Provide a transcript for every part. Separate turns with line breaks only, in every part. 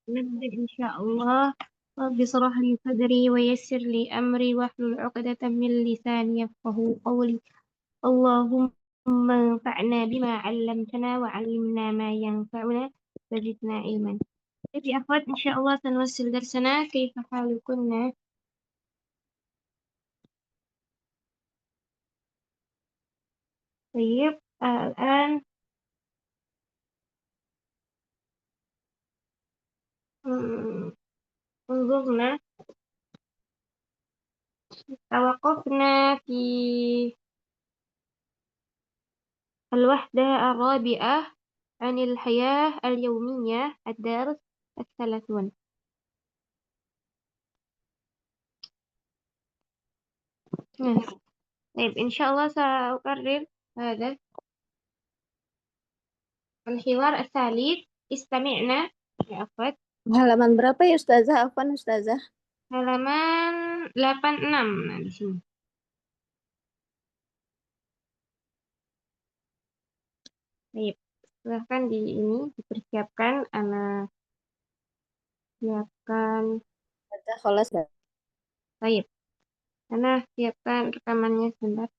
نبدأ إن شاء الله. رب اشرح لي صدري ويسر لي أمري واحلل عقدة من لساني يفقهوا قولي. اللهم انفعنا بما علمتنا وعلمنا ما ينفعنا وزدنا علما. طيب يا أخوات، إن شاء الله سنواصل درسنا. كيف حالكن؟ طيب، الآن م- انظرنا. توقفنا في الوحدة الرابعة عن الحياة اليومية، الدرس 30. نعم. طيب، إن شاء الله سأكرر هذا الحوار الثالث. استمعنا يا أخوات.
Halaman berapa ya Ustazah? Afwan Ustazah.
Halaman 86. Nah, di sini. Baik, silahkan di ini dipersiapkan. Anak siapkan.
Ustazah kholas nggak?
Baik, anak siapkan rekamannya sebentar.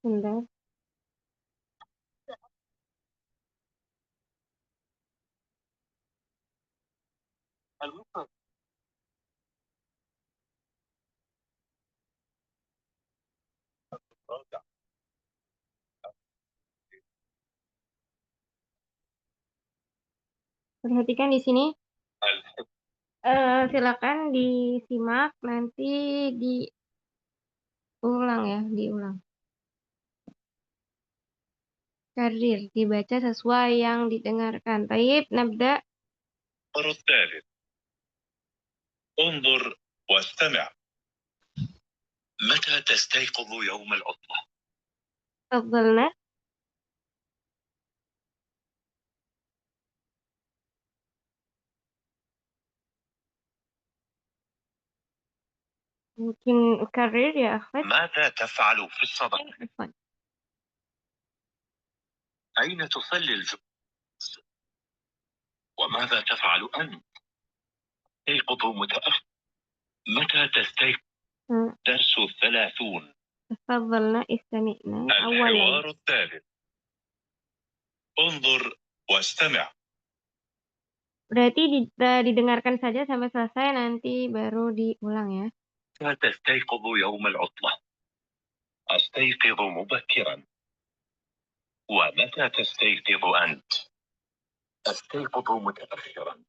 Sebentar, sebentar. Perhatikan di sini. Silakan disimak, nanti diulang ya, diulang. Karir dibaca sesuai yang didengarkan. Taib, nabda.
الثالث انظر واستمع. متى تستيقظ يوم العطلة؟
Tafadhalna. Mungkin karir ya, akhwat.
ماذا تفعل في الصباح؟
Afwan.
أين تصلي الجمعة؟ وماذا تفعل أنت؟ تستيقظ متأخر. متى تستيقظ؟ درس 30.
Tafadhalna istami'na awalan.
الحوار الثالث انظر واستمع.
Berarti didengarkan saja sampai selesai, nanti baru diulang ya.
متى تستيقظ يوم العطلة؟ أستيقظ مبكرا. ومتى تستيقظ أنت؟ أستيقظ متأخرا.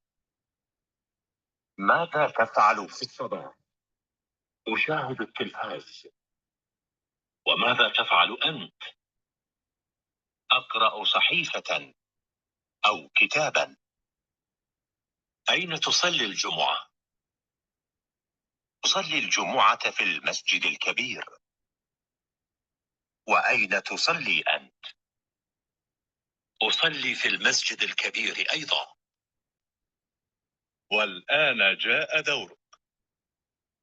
ماذا تفعل في الصباح؟ أشاهد التلفاز. وماذا تفعل أنت؟ أقرأ صحيفة أو كتابا. أين تصلي الجمعة؟ أصلي الجمعة في المسجد الكبير. وأين تصلي أنت؟ أصلي في المسجد الكبير أيضا. والآن جاء دورك.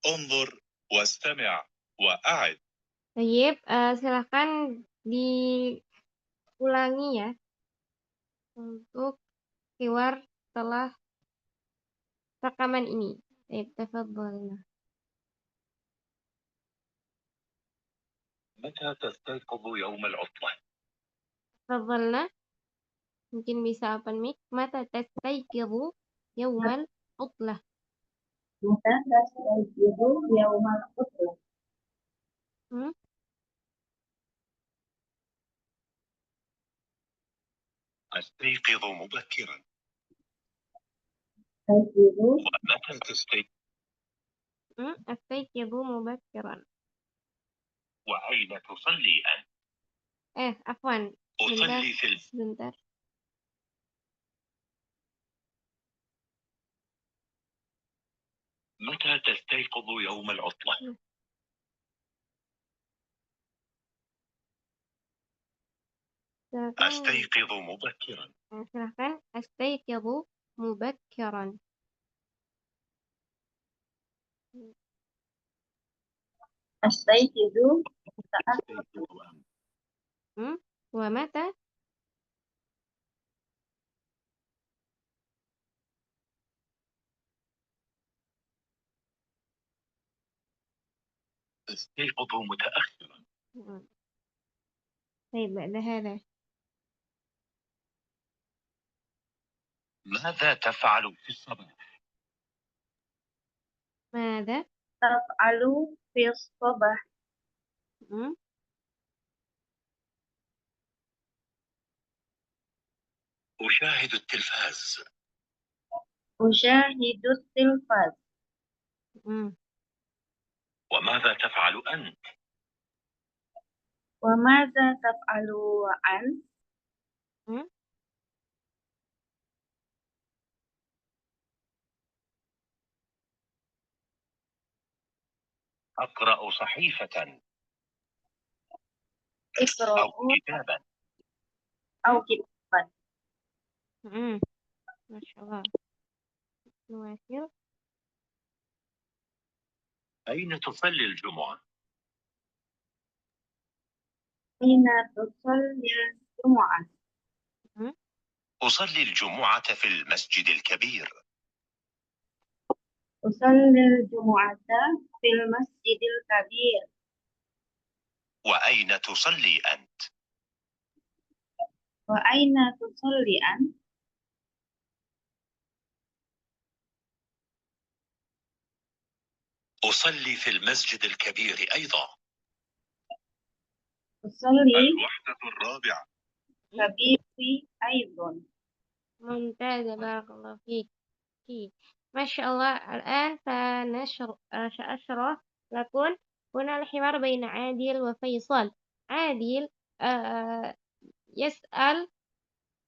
انظر واستمع وأعد.
Baik, silakan diulangi ya untuk keyword setelah rekaman ini. Baik, tafadhalna.
متى تستيقظ يوم العطلة؟
Tafadhalna. Mungkin bisa open mic. Mata tastayqizu yaumal utlah.
متى تستيقظ يوم العطلة؟
Hmm?
أستيقظ مبكرا.
تستيقظ
ومتى تستيقظ؟
Astayqizu mubakkiran.
وأين تصلي أنت؟
Afwan.
أصلي في
Sebentar.
متى تستيقظ يوم العطلة؟
Silakan.
أستيقظ مبكرا.
Silakan. Astayqizu mubakkiran.
أستيقظ
أستيقظ أنت.
Wa mata
أستيقظ متأخرا.
طيب بعد هذا
ماذا تفعل في الصباح؟
ماذا
تفعل في الصباح؟
م?
أشاهد التلفاز.
أشاهد التلفاز.
م.
وماذا تفعل أنت؟
وماذا تفعل أنت؟
م?
أقرأ صحيفة
اقرأ
أو كتابا.
أو كتابا.
ما شاء الله. نواصل.
أين تصلي الجمعة؟
أين تصلي الجمعة؟
م?
أصلي الجمعة في المسجد الكبير.
أصلي الجمعة في المسجد الكبير.
وأين تصلي أنت؟
وأين تصلي أنت؟
أصلي في المسجد الكبير أيضا.
أصلي
الوحدة الرابعة.
كبير أيضا.
ممتاز بارك الله فيك. ما شاء الله. الآن سأشرح لكم هنا الحوار بين عادل وفيصل. عادل يسأل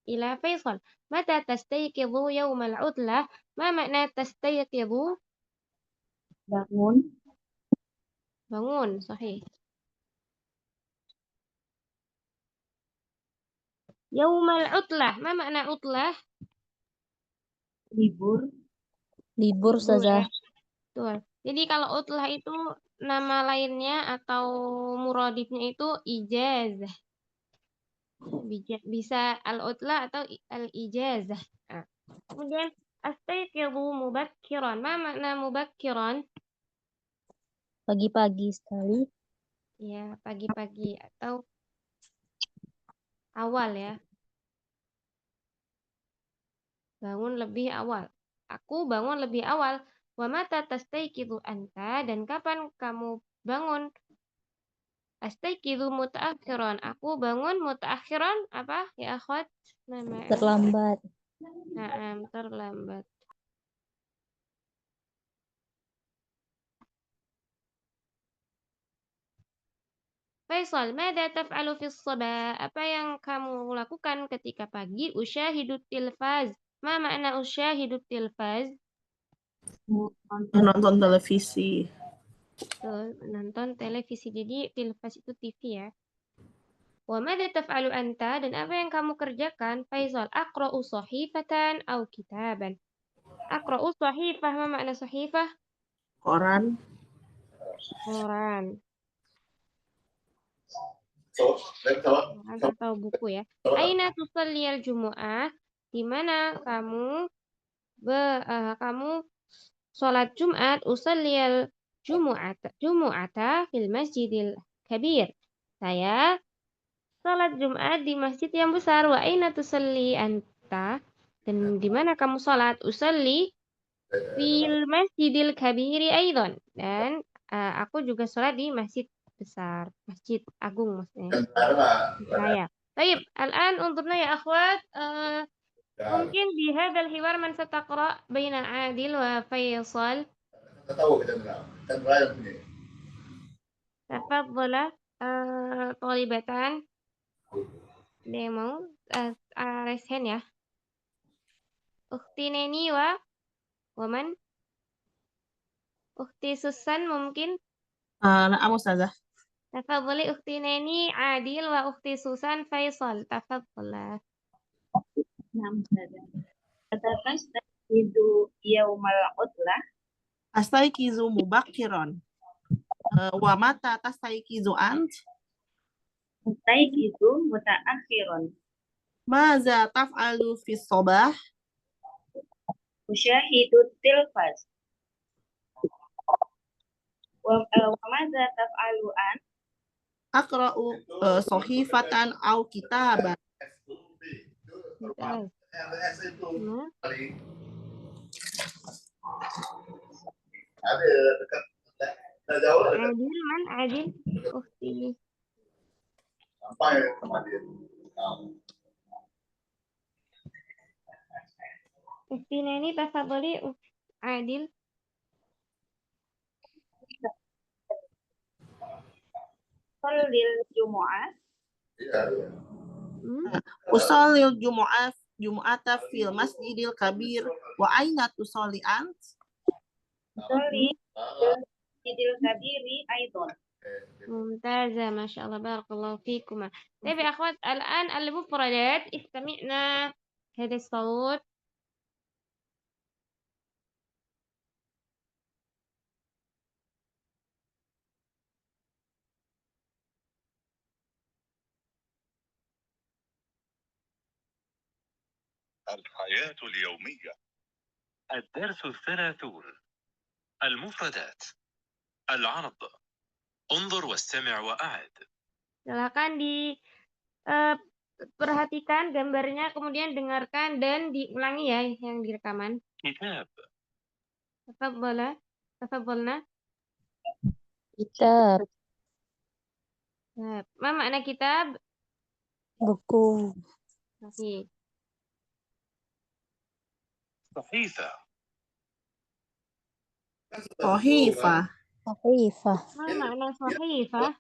إلى فيصل: متى تستيقظ يوم العطلة؟ ما معنى تستيقظ؟
bangun.
bangun. صحيح. يوم العطلة ما معنى عطلة؟
Libur.
Libur ya. Betul. Jadi kalau utlah itu nama lainnya atau muradifnya itu ijazah. Bisa al-utlah atau al-ijazah. Nah, kemudian astayqizu mubakkiran. Ma makna mubakkiran?
Pagi-pagi sekali.
Ya, pagi-pagi atau awal ya. Bangun lebih awal. Aku bangun lebih awal. Wa mata tastayqizu anta, dan kapan kamu bangun? Astayqizu mutaakhiran. Aku bangun mutaakhiran apa ya akhwat? Nama
Terlambat.
Naam, terlambat. Faisal, mada taf'alu fis sabah? Apa yang kamu lakukan ketika pagi? Usyahidu tilfaz. Ma makna usyahidu tilfaz?
Nonton televisi.
Tuh, nonton televisi. Jadi tilfaz itu TV ya. Wa mada taf'alu anta? Dan apa yang kamu kerjakan? Faisal, aqra'u sahifatan au kitaban. Aqra'u sahifah. Ma makna sahifah?
Koran.
Koran. Koran atau buku ya. Aina tusalliyal jumu'ah? Di mana kamu kamu sholat Jumat? Usalliyal jumu'ata fil masjidil kabir. Saya sholat Jumat di masjid yang besar. Wa aina tusalli anta? Dan di mana kamu sholat? Usalli fil masjidil kabiri aidan. Dan aku juga sholat di masjid besar, masjid agung maksudnya. Saya. Baik, الآن انظرنا يا أخوات ممكن بهذا الحوار من ستقرأ بين عادل وفيصل. تفضل طالبتان demo raise hand ya. Ukhti Neni ومن أختي Susan mungkin.
Na'am Ustazah.
تفضلي أختي ناني عادل وأختي سوسان فيصل تفضل.
Nah, Atastayqizu yaumal utlah.
Astayqizu mubakkiran. Wa mata tastayqizu ant?
Astayqizu mutaakhiran.
Maza taf'alu fis sabah?
Usyahidu tilfaz. Wa madza taf'alu an?
Aqra'u sahifatan au kitaban.
عادل من عادل أختي أختي ناني تفضلي عادل.
Sholil jumu'ah.
Usallil jumu'ata fil masjidil kabir. Wa aina tusalli ant?
Sholli masjidil kabiri aidan.
ممتازة ما شاء الله بارك الله فيكما. طيب يا أخوات الآن المفردات استمعنا هذا الصوت.
الحياة اليومية. الدرس 30. المفردات. العرض. انظر واستمع وأعد.
Silakan perhatikan gambarnya, kemudian dengarkan dan diulangi ya yang direkaman.
كتاب.
تفضلنا.
Kitab.
Ma makna kitab?
Buku.
Oke.
صحيفة.
Sahifah.
Sahifah.
Ma makna sahifah?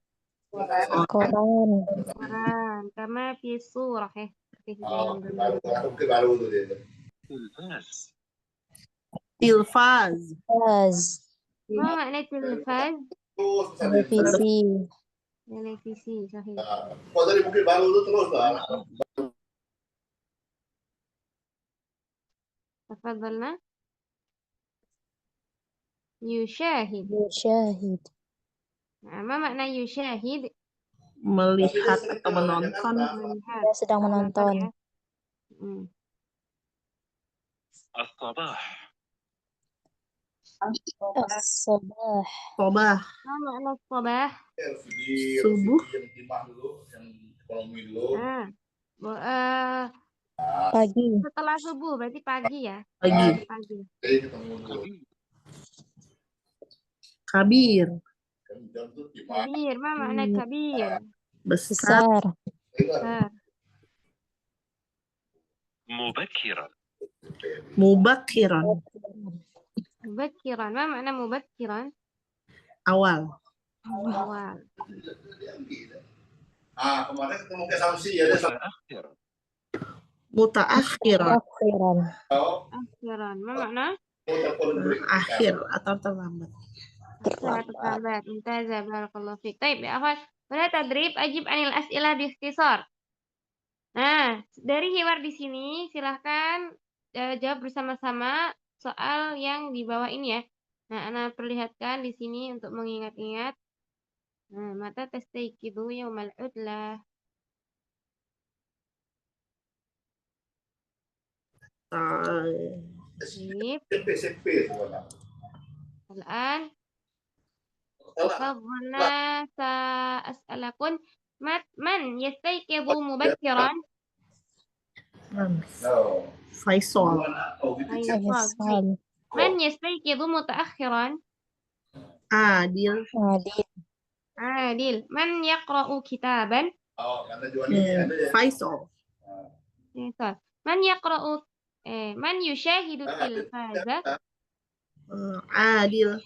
Koran.
Koran. Kama fi surah ya. Seperti dalam gambar.
تلفاز.
Tilfaz.
Tas.
Ma makna tilfaz?
Televisi.
Televisi, sahih. Tafadhalna. Yushahid.
Syahid.
Nah, ma makna yushahid?
Melihat atau menonton.
Melihat.
Saya sedang menonton.
Ya.
الصباح.
As-sabah.
Sobah.
Ma makna sabah?
Subuh.
Pagi.
Setelah subuh berarti pagi ya.
Pagi.
Pagi.
Kabir.
Kabir. Ma makna kabir?
besar.
Besar.
مبكرا
Mubakhiran,
Mubakiran. Ma makna mubakiran?
awal.
Awal.
متأخرا
Mutaakhiran,
Akhiran.
Akhiran. Ma makna?
akhir atau terlambat.
Akhir atau terlambat. Mumtazah. Barakallahu fiik. Baik, ya akhwat. Pada tadrib ajib anil as'ilah biikhtisar. Nah, dari hiwar di sini silahkan jawab bersama-sama soal yang di bawah ini ya. Nah, Ana perlihatkan di sini untuk mengingat-ingat. Nah, mata tastayqidu yaumal udlah. Baik. Al-an tafadhalna sa'as'alakum man yastayqidu mubakkiran?
Faisal,
Faisal. Man yastayqidu mutaakhiran?
Adil,
Adil.
Adil. Man yaqra'u kitaban?
Faisal,
Faisal. Man yaqra'u man yushahidu tilfaza?
Adil,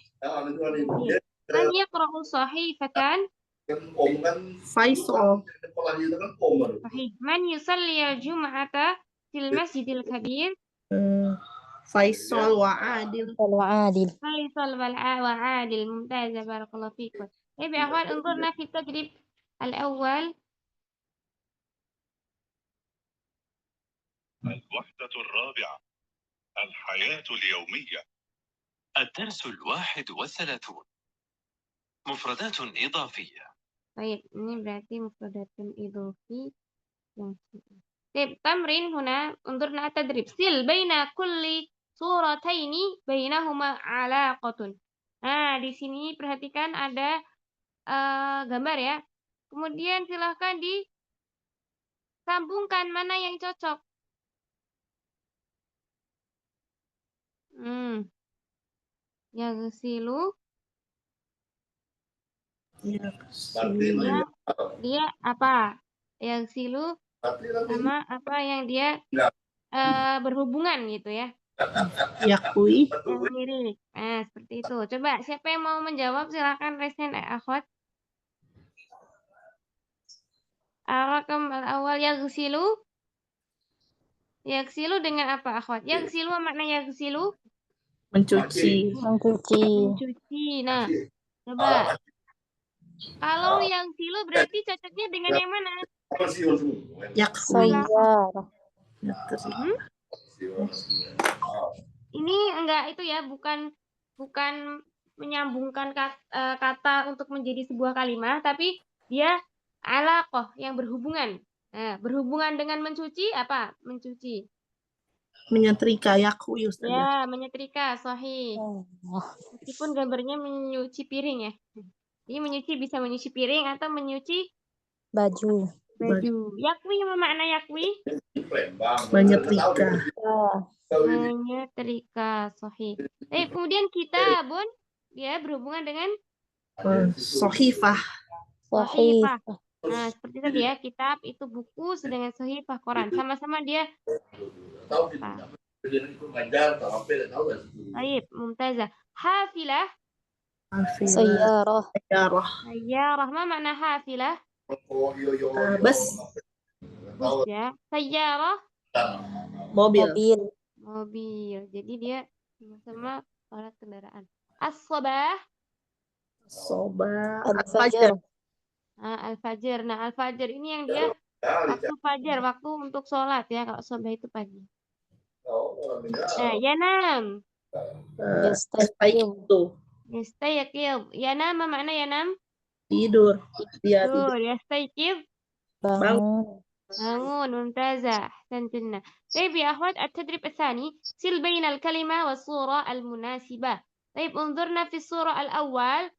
Man yaqra'u sahifatan?
Faisal,
Sahih. Man yusalli al-jum'ata fil masjidil kabir?
Faisal wa Adil.
Adil.
Faisal wa Adil. Mumtazah. Barakallahu fikum. Baik, ya akhwan, انظرنا في التدريب الأول.
الوحدة الرابعة الحياة اليومية الدرس 31 مفردات إضافية
Baik, ini berarti mufradatun idhofi yang Baik, tamrin huna unzurna tadrib. Sil baina kulli surataini bainahuma alaqatun. Nah, di sini perhatikan ada gambar ya. Kemudian silahkan disambungkan mana yang cocok. Yaghsilu dia apa? Yaghsilu sama apa yang dia berhubungan gitu ya.
Yakui,
Yang mirip. Nah, seperti itu. Coba siapa yang mau menjawab silakan raise hand akhwat. Ar-rakam al-awwal yaghsilu. Yaghsilu dengan apa akhwat? Yaghsilu makna yaghsilu?
mencuci,
Mencuci.
Mencuci. Nah, coba. Kalau yaghsilu berarti cocoknya dengan yang mana?
Yakui,
Sayyarah.
Ini enggak itu ya, bukan menyambungkan kata untuk menjadi sebuah kalimat, tapi dia alaqah yang berhubungan. Nah, berhubungan dengan mencuci apa? Mencuci.
menyetrika, Yakui Ustazah.
Ya, menyetrika, sahih.
Oh.
Meskipun gambarnya menyuci piring ya. Jadi menyuci bisa menyuci piring atau menyuci
Baju.
baju. Yakwi apa makna yakwi?
Menyetrika,
Menyetrika, sahih. Kemudian kita, Bun, dia berhubungan dengan
sohifah,
sahifah. Nah, seperti tadi ya, kitab itu buku, sedangkan sahifah Quran. Sama-sama dia. Baik, mumtazah. Hafilah.
Sayyarah.
Sayyarah. Ma makna hafilah?
Bus,
Ya. Sayyarah.
mobil,
Mobil. Jadi dia sama-sama alat kendaraan. As-sabah.
soba,
Al-Fajr.
Al-Fajr. Nah, Al-Fajr ini yang dia waktu fajar, waktu untuk sholat ya. Kalau sabah itu pagi. Nah, yanam.
Yastayqidu,
Yastayqid. Yanam ma makna yanam?
tidur, dia tidur,
Yastayqid.
Bangun.
bangun. Mumtazah. Ahsantunna. طيب يا أخوات التدريب الثاني سل بين الكلمة والصورة المناسبة. طيب انظرنا في الصورة الأول.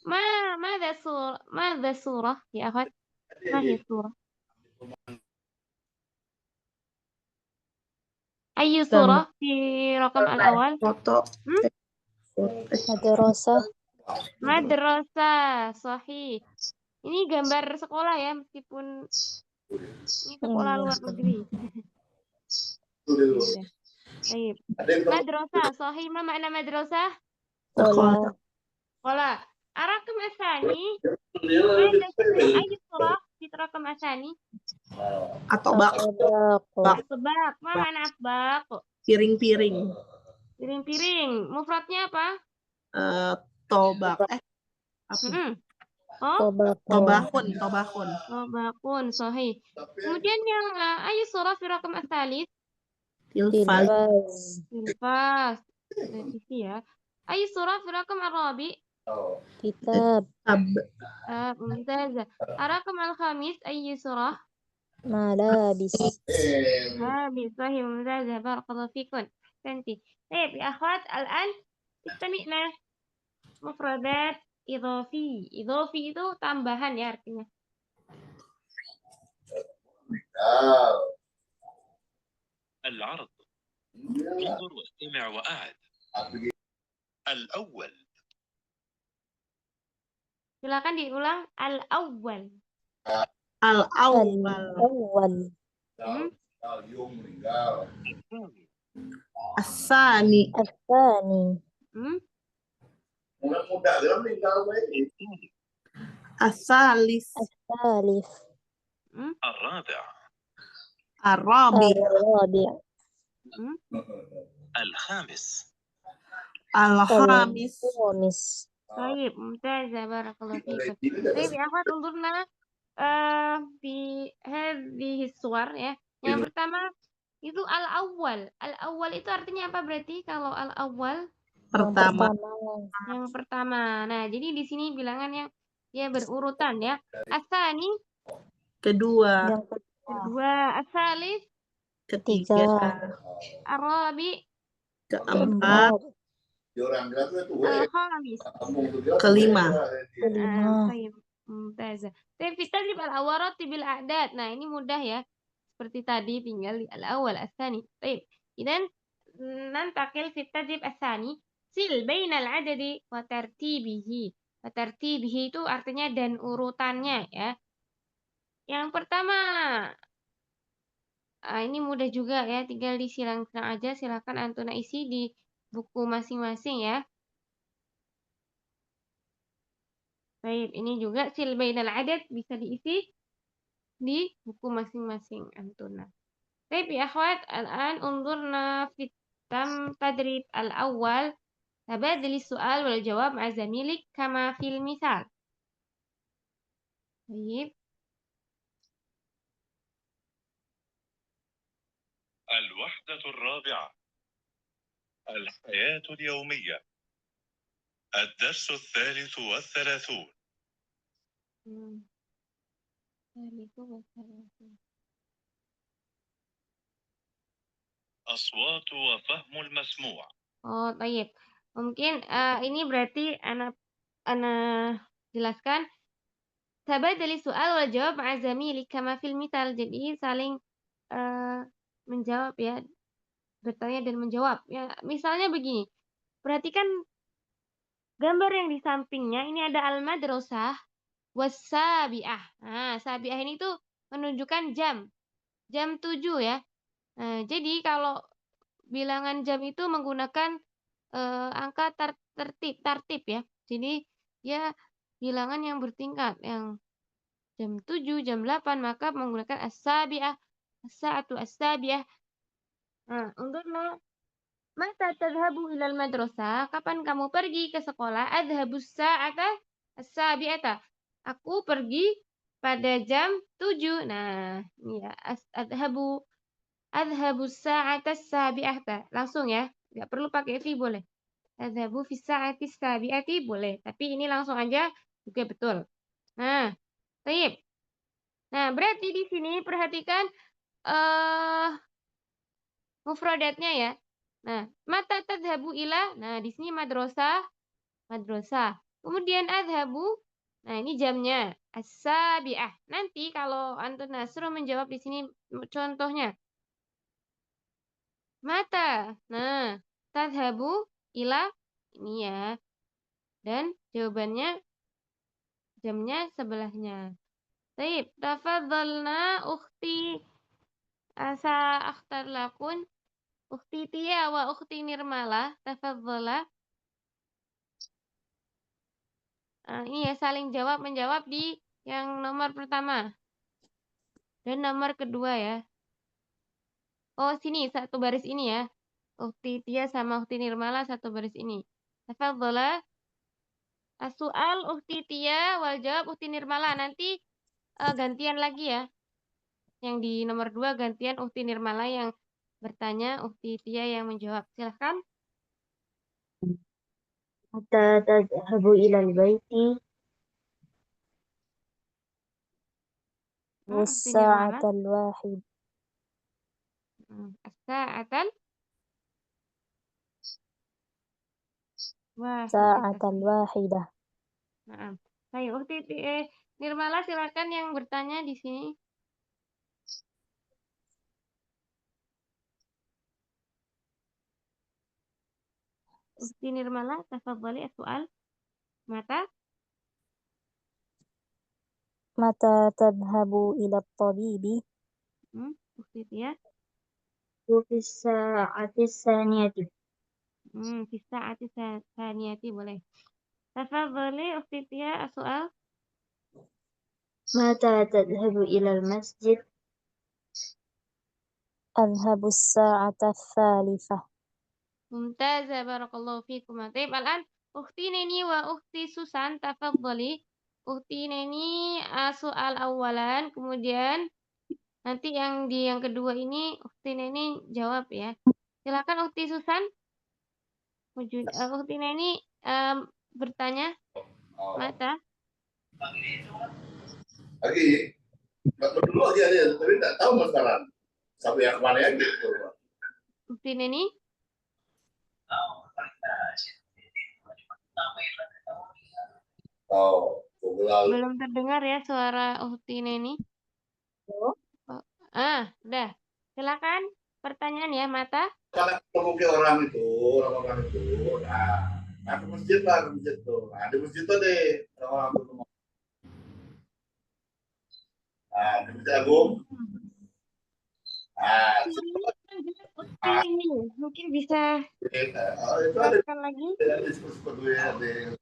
ماذا الصورة يا أخوات؟ ما هي الصورة؟ أي صورة في رقم الأول؟
foto,
Madrasah.
Madrasah, sahih. Ini gambar sekolah ya, meskipun ini sekolah luar negeri. Udah. Baik. Madrasah, sahih. Ma makna madrasah?
Sekolah.
Sekolah. Ar-raqam ats-tsani. Mada syaklu ayy surah fi ar-raqam ats-tsani?
Atau bak. Bak.
Asbaq. Ma makna asbaq?
Piring-piring.
Piring-piring. Mufradnya apa?
Tobak. Apa?
Oh,
Tobakun. Tobakun.
bakun, sahih. Kemudian yang ayy surah fi ar-raqam ats-tsalits?
Tilfaz.
Tilfaz. Televisi ya. Ayy surah fi ar-raqam ar-rabi?
Kitab.
ممتازة. الرقم الخامس أي سورة؟
Malabis.
صحيح ممتازة بارك الله فيكم أحسنتي. طيب يا أخوات الآن استمعنا مفردات إضافي. إضافي itu tambahan ya artinya.
العرض. انظر واستمع وأعد. الأول.
Silakan diulang al-awwal.
Al-awwal.
الثاني.
As-sani. As-salis.
As-salif.
الرابع.
Ar-rabi.
Ar-rabi'.
الخامس.
Al-khamis.
Al-khamis.
طيب ممتازة بارك الله فيكم. طيب يا أخوات انظرنا في هذه الصور ya. Yang pertama itu al-awwal. Al-awwal itu artinya apa berarti kalau al-awwal?
Pertama.
Yang pertama. Nah, jadi di sini bilangan yang ya berurutan ya. As-tsani
Kedua.
kedua, as-tsalits
Ketiga.
ar-rabi
Keempat.
al-khamis
Kelima.
طيب ممتازة. طيب في التدريب الأول رتب الأعداد. Nah, ini mudah ya. Seperti tadi tinggal di al-awwal as-tsani. طيب. إذن ننتقل في التدريب الثاني. Sil bainal adadi wa tartibihi. Wa tartibihi itu artinya dan urutannya ya. Yang pertama, ini mudah juga ya, tinggal disilang-silang aja. Silakan Antuna isi di buku masing-masing ya. Baik, ini juga sil bainal adad bisa diisi di buku masing-masing Antuna. Baik ya akhwat, الآن انظرنا في التدريب الأول. تبادل السؤال والجواب مع زميلك كما في المثال. طيب.
الوحدة الرابعة. الحياة اليومية. الدرس 33. أصوات وفهم المسموع.
Oh, طيب. Mungkin ini berarti ana jelaskan tabadali soal wal jawab ma'a zamili kama fil mithal. Jadi saling menjawab ya, bertanya dan menjawab. Ya, misalnya begini. Perhatikan gambar yang di sampingnya ini ada al-madrasah was-sabi'ah. Nah, sabi'ah ini tuh menunjukkan jam. Jam 7 ya. Nah, jadi kalau bilangan jam itu menggunakan angka tartib ya. Jadi ya bilangan yang bertingkat, yang jam 7, jam 8 maka menggunakan as-sabi'ah, as-sa'atu as-sabi'ah. Nah, untukna mata tadhhabu ilal madrasah? Kapan kamu pergi ke sekolah? Adhabus sa'ata as-sabi'ata. Aku pergi pada jam 7. Nah, ini ya adhabus sa'ata as-sabi'ata. Langsung ya. Enggak perlu pakai fi boleh. Adhabu fi sa'ati as-sabi'ati boleh, tapi ini langsung aja juga betul. Nah, baik. Nah, berarti di sini perhatikan mufradatnya ya. Nah, mata tadhabu ila. Nah, di sini madrasah. Kemudian adhabu. Nah, ini jamnya. As-sabi'ah. Nanti kalau Antun Nasru menjawab di sini contohnya. Mata. Nah, tadhabu ila ini ya. Dan Jawabannya jamnya sebelahnya. Baik, tafadhalna ukhti asa akhtar lakun ukhti Tia wa ukhti Nirmala tafadhala. Ini ya saling jawab menjawab di yang nomor pertama dan nomor kedua ya. Oh sini satu baris ini ya. Ukhti Tia sama ukhti Nirmala satu baris ini. Tafadhala. Soal ukhti Tia wal jawab ukhti Nirmala. Nanti gantian lagi ya. Yang di nomor 2 gantian ukhti Nirmala yang bertanya, ukhti Tia yang menjawab. Silahkan.
متى تذهب إلى البيت؟
Ukhti Nirmala.
الساعة الواحدة.
As-sa'atal
الساعة
wahidatan.
الواحدة.
Nah, ayo ukhti Nirmala silakan yang bertanya di sini. Ukhti Nirmala, tafadhali as-su'al. Mata?
متى تذهب إلى الطبيب؟
Ukhti Tia.
في الساعة الثانية.
Fi sa'ati tsaniyati boleh. Tafadhali ukhti Tia as-su'al.
متى تذهب إلى المسجد؟ أذهب الساعة الثالثة.
Mumtazah, barakallahu fikum. Taib, al-an ukhti Neni wa ukhti Susan tafadhali. Ukhti Neni soal awalan, kemudian nanti yang di yang kedua ini ukhti Neni jawab ya. Silakan ukhti Susan. Ukhti Neni bertanya. Mata?
Lagi, dulu aja, tapi nggak tahu mas sekarang. Sampai yang kemana ya gitu.
Ukhti Neni?
Oh,
Belum terdengar ya suara ukhti Neni. Oh, udah. Silakan pertanyaan ya, Mata.
kalau ketemu ke orang itu, nah ke masjid lah, ke masjid tuh. Nah, di masjid tuh deh, orang ketemu. Nah, di masjid Agung. Nah,
Ukhti Neni, mungkin bisa
itu ada
jelaskan lagi.
diskusi kedua ada.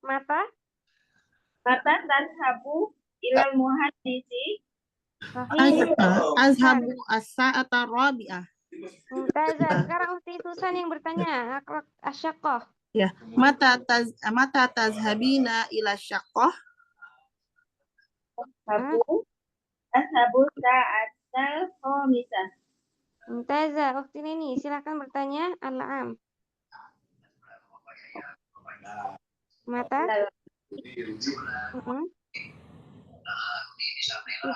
Mata?
Mata tadhabu ilal muhaddisi.
Azhabu as-sa'ata rabi'ah.
Mumtazah. Sekarang ukhti Susan yang bertanya. Asyaqqah.
Ya. Mata tazhabina ila syaqqah?
Azhabu sa'atal khamisah.
Mumtazah. Ukhti Neni, silakan bertanya. Al-am. Mata?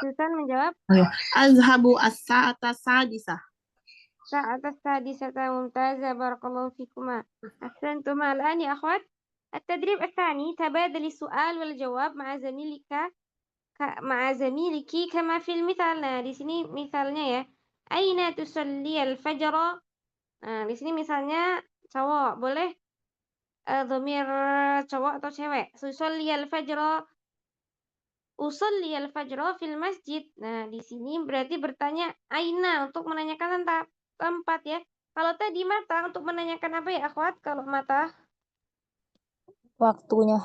Susan menjawab.
Azhabu as-sa'ata sadisah.
Saat السادسة ممتازة بارك الله فيكما أحسنتما الآن يا أخوات التدريب الثاني تبادل السؤال والجواب مع زميلك كما في المثال. Nah di sini misalnya ya Aina tusalli al-fajr. Nah di sini misalnya cowok boleh dhamir cowok atau cewek. Tusalli al-fajr. Usalli al-fajr fil masjid. Nah di sini berarti bertanya Aina untuk menanyakan tentang tempat ya. Kalau tadi Mata untuk menanyakan apa ya akhwat? Kalau Mata
Waktunya.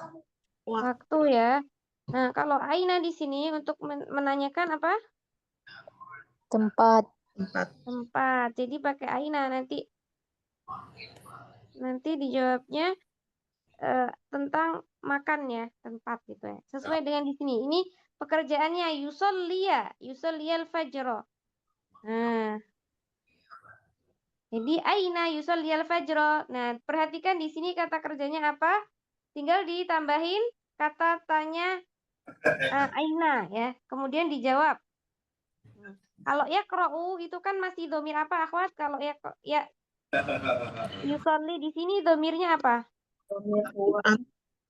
waktu ya. Nah, kalau Aina di sini untuk menanyakan apa?
Tempat.
Tempat. Jadi pakai Aina nanti dijawabnya tentang makan ya, tempat gitu ya. Sesuai dengan di sini. Ini pekerjaannya yusalliyal fajr. Nah, jadi Aina yusalliyal fajr. Nah, perhatikan di sini kata kerjanya apa? Tinggal ditambahin kata tanya Aina ya. Kemudian dijawab. Kalau yaqra'u itu kan masih domir apa akhwat? Kalau ya yusolli di sini domirnya apa?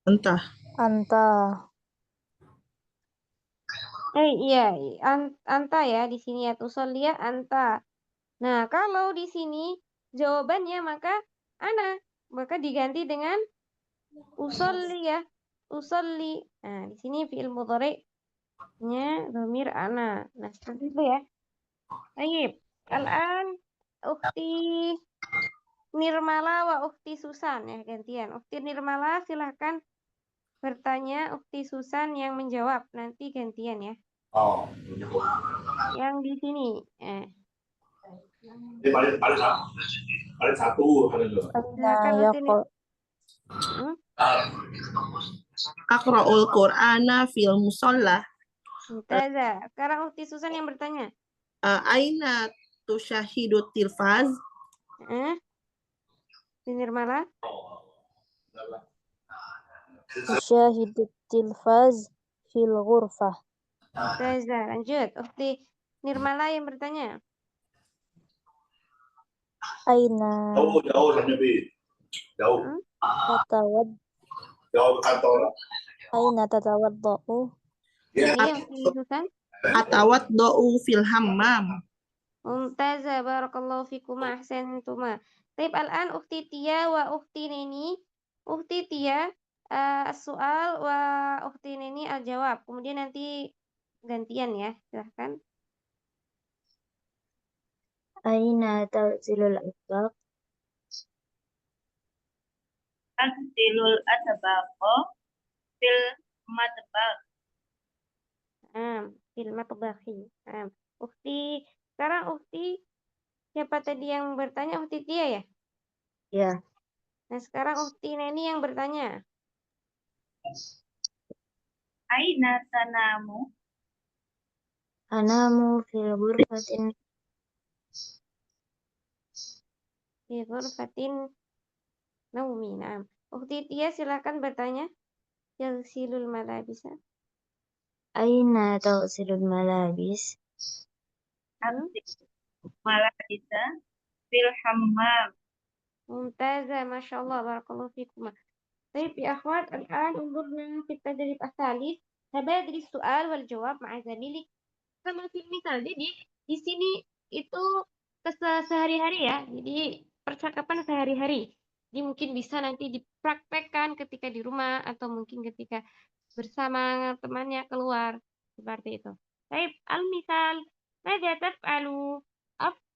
Anta.
Iya, anta ya di sini ya tusolli ya anta. Nah, kalau di sini jawabannya maka ana. maka diganti dengan usolli ya. Usolli. Nah, di sini fi'il mudhari'-nya dhamir ana. Nah, seperti itu ya. Baik. Al-an ukhti Nirmala wa ukhti Susan ya, gantian. Ukhti Nirmala silahkan bertanya, ukhti Susan yang menjawab. Nanti gantian ya.
Oh.
Yang di sini.
Ini paling satu ada dua.
Silakan
Ya,
ukhti Nir- Hmm?
Aqra'ul Qur'ana fil musalla.
Mumtazah. Sekarang ukhti Susan yang bertanya.
Aina tusyahidu tilfaz?
Di Nirmala.
أشاهد التلفاز في الغرفة.
Mumtazah. Lanjut. Ukhti Nirmala yang bertanya.
أين
Jauh sampai B. Jauh. Jauh ke kantor.
أين تتوضأ؟
Iya, ukhti Susan.
Atawaddo'u fil hammam.
Mumtazah. Barakallahu fikum. Ahsantuma. Taib al-an ukhti Tia wa ukhti Neni. Ukhti Tia soal wa ukhti Neni al-jawab. Kemudian nanti gantian ya. Silahkan.
أين تغسل الأسواق؟
Aksilul asbaqo fil matbaq.
Fil matbakhi. Sekarang ukhti siapa tadi yang bertanya? Ukhti Tia ya?
Ya.
Nah, sekarang ukhti Neni yang bertanya.
Aina tanamu?
أنام في غرفة
Fi ghurfatin naumi. Naam. Ukhti Tia silakan bertanya. Yaghsilul malabisa.
أين تغسل الملابس؟
Aksil malabisa fil hammam.
Mumtazah, Masya Allah, barakallahu fikum. Baik, ya akhwat, الآن انظرنا في التدريب الثالث. تبادل السؤال والجواب مع زميلك sama fil misal. Jadi di sini itu sehari-hari ya. Jadi percakapan sehari-hari. Jadi mungkin bisa nanti dipraktekkan ketika di rumah atau mungkin ketika bersama temannya keluar seperti itu. Baik, al-misal, madza taf'alu?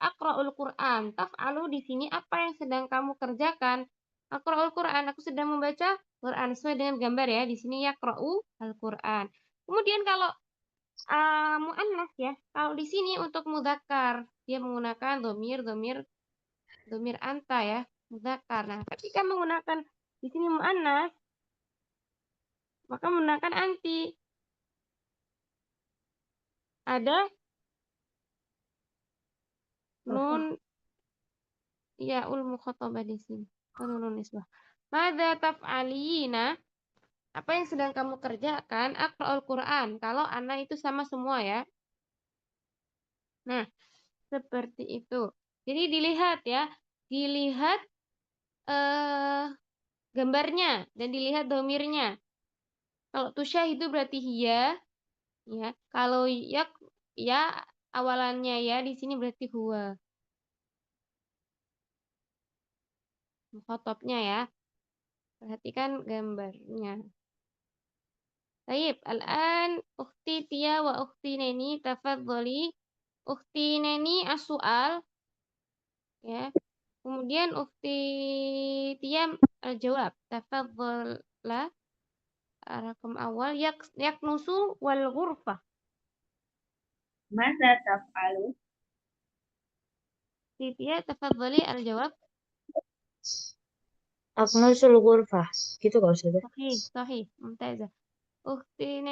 Aqra'ul Qur'an. Taf'alu di sini apa yang sedang kamu kerjakan? Aqra'ul Qur'an, aku sedang membaca Quran sesuai dengan gambar ya. Di sini yaqra'u al-Qur'an. Kemudian kalau mu'annas ya. Kalau di sini untuk mudzakkar, dia menggunakan domir anta ya, mudzakkar. Nah, ketika menggunakan di sini mu'annas, maka menggunakan anti. Ada nun ya ul mukhatabah di sini. Nun nisbah. Madza taf'alina? Apa yang sedang kamu kerjakan? Aqra'ul Qur'an. Kalau ana itu sama semua ya. Nah, seperti itu. Jadi dilihat ya. Dilihat gambarnya dan dilihat domirnya. Kalau tusyah itu berarti hiya, ya. Kalau ya awalannya ya di sini berarti huwa. Mukhatabnya ya. Perhatikan gambarnya. Baik, al-an ukhti Tia wa ukhti Neni tafadhali. Ukhti Neni as-su'al ya. Kemudian ukhti Tia al-jawab. Tafadhala. Rakam awal yaknusu wal ghurfah.
Madza taf'alu?
Tia tafadhali al-jawab.
أكنس الغرفة. Gitu kalau sudah.
Sahih, mumtazah. Ukhti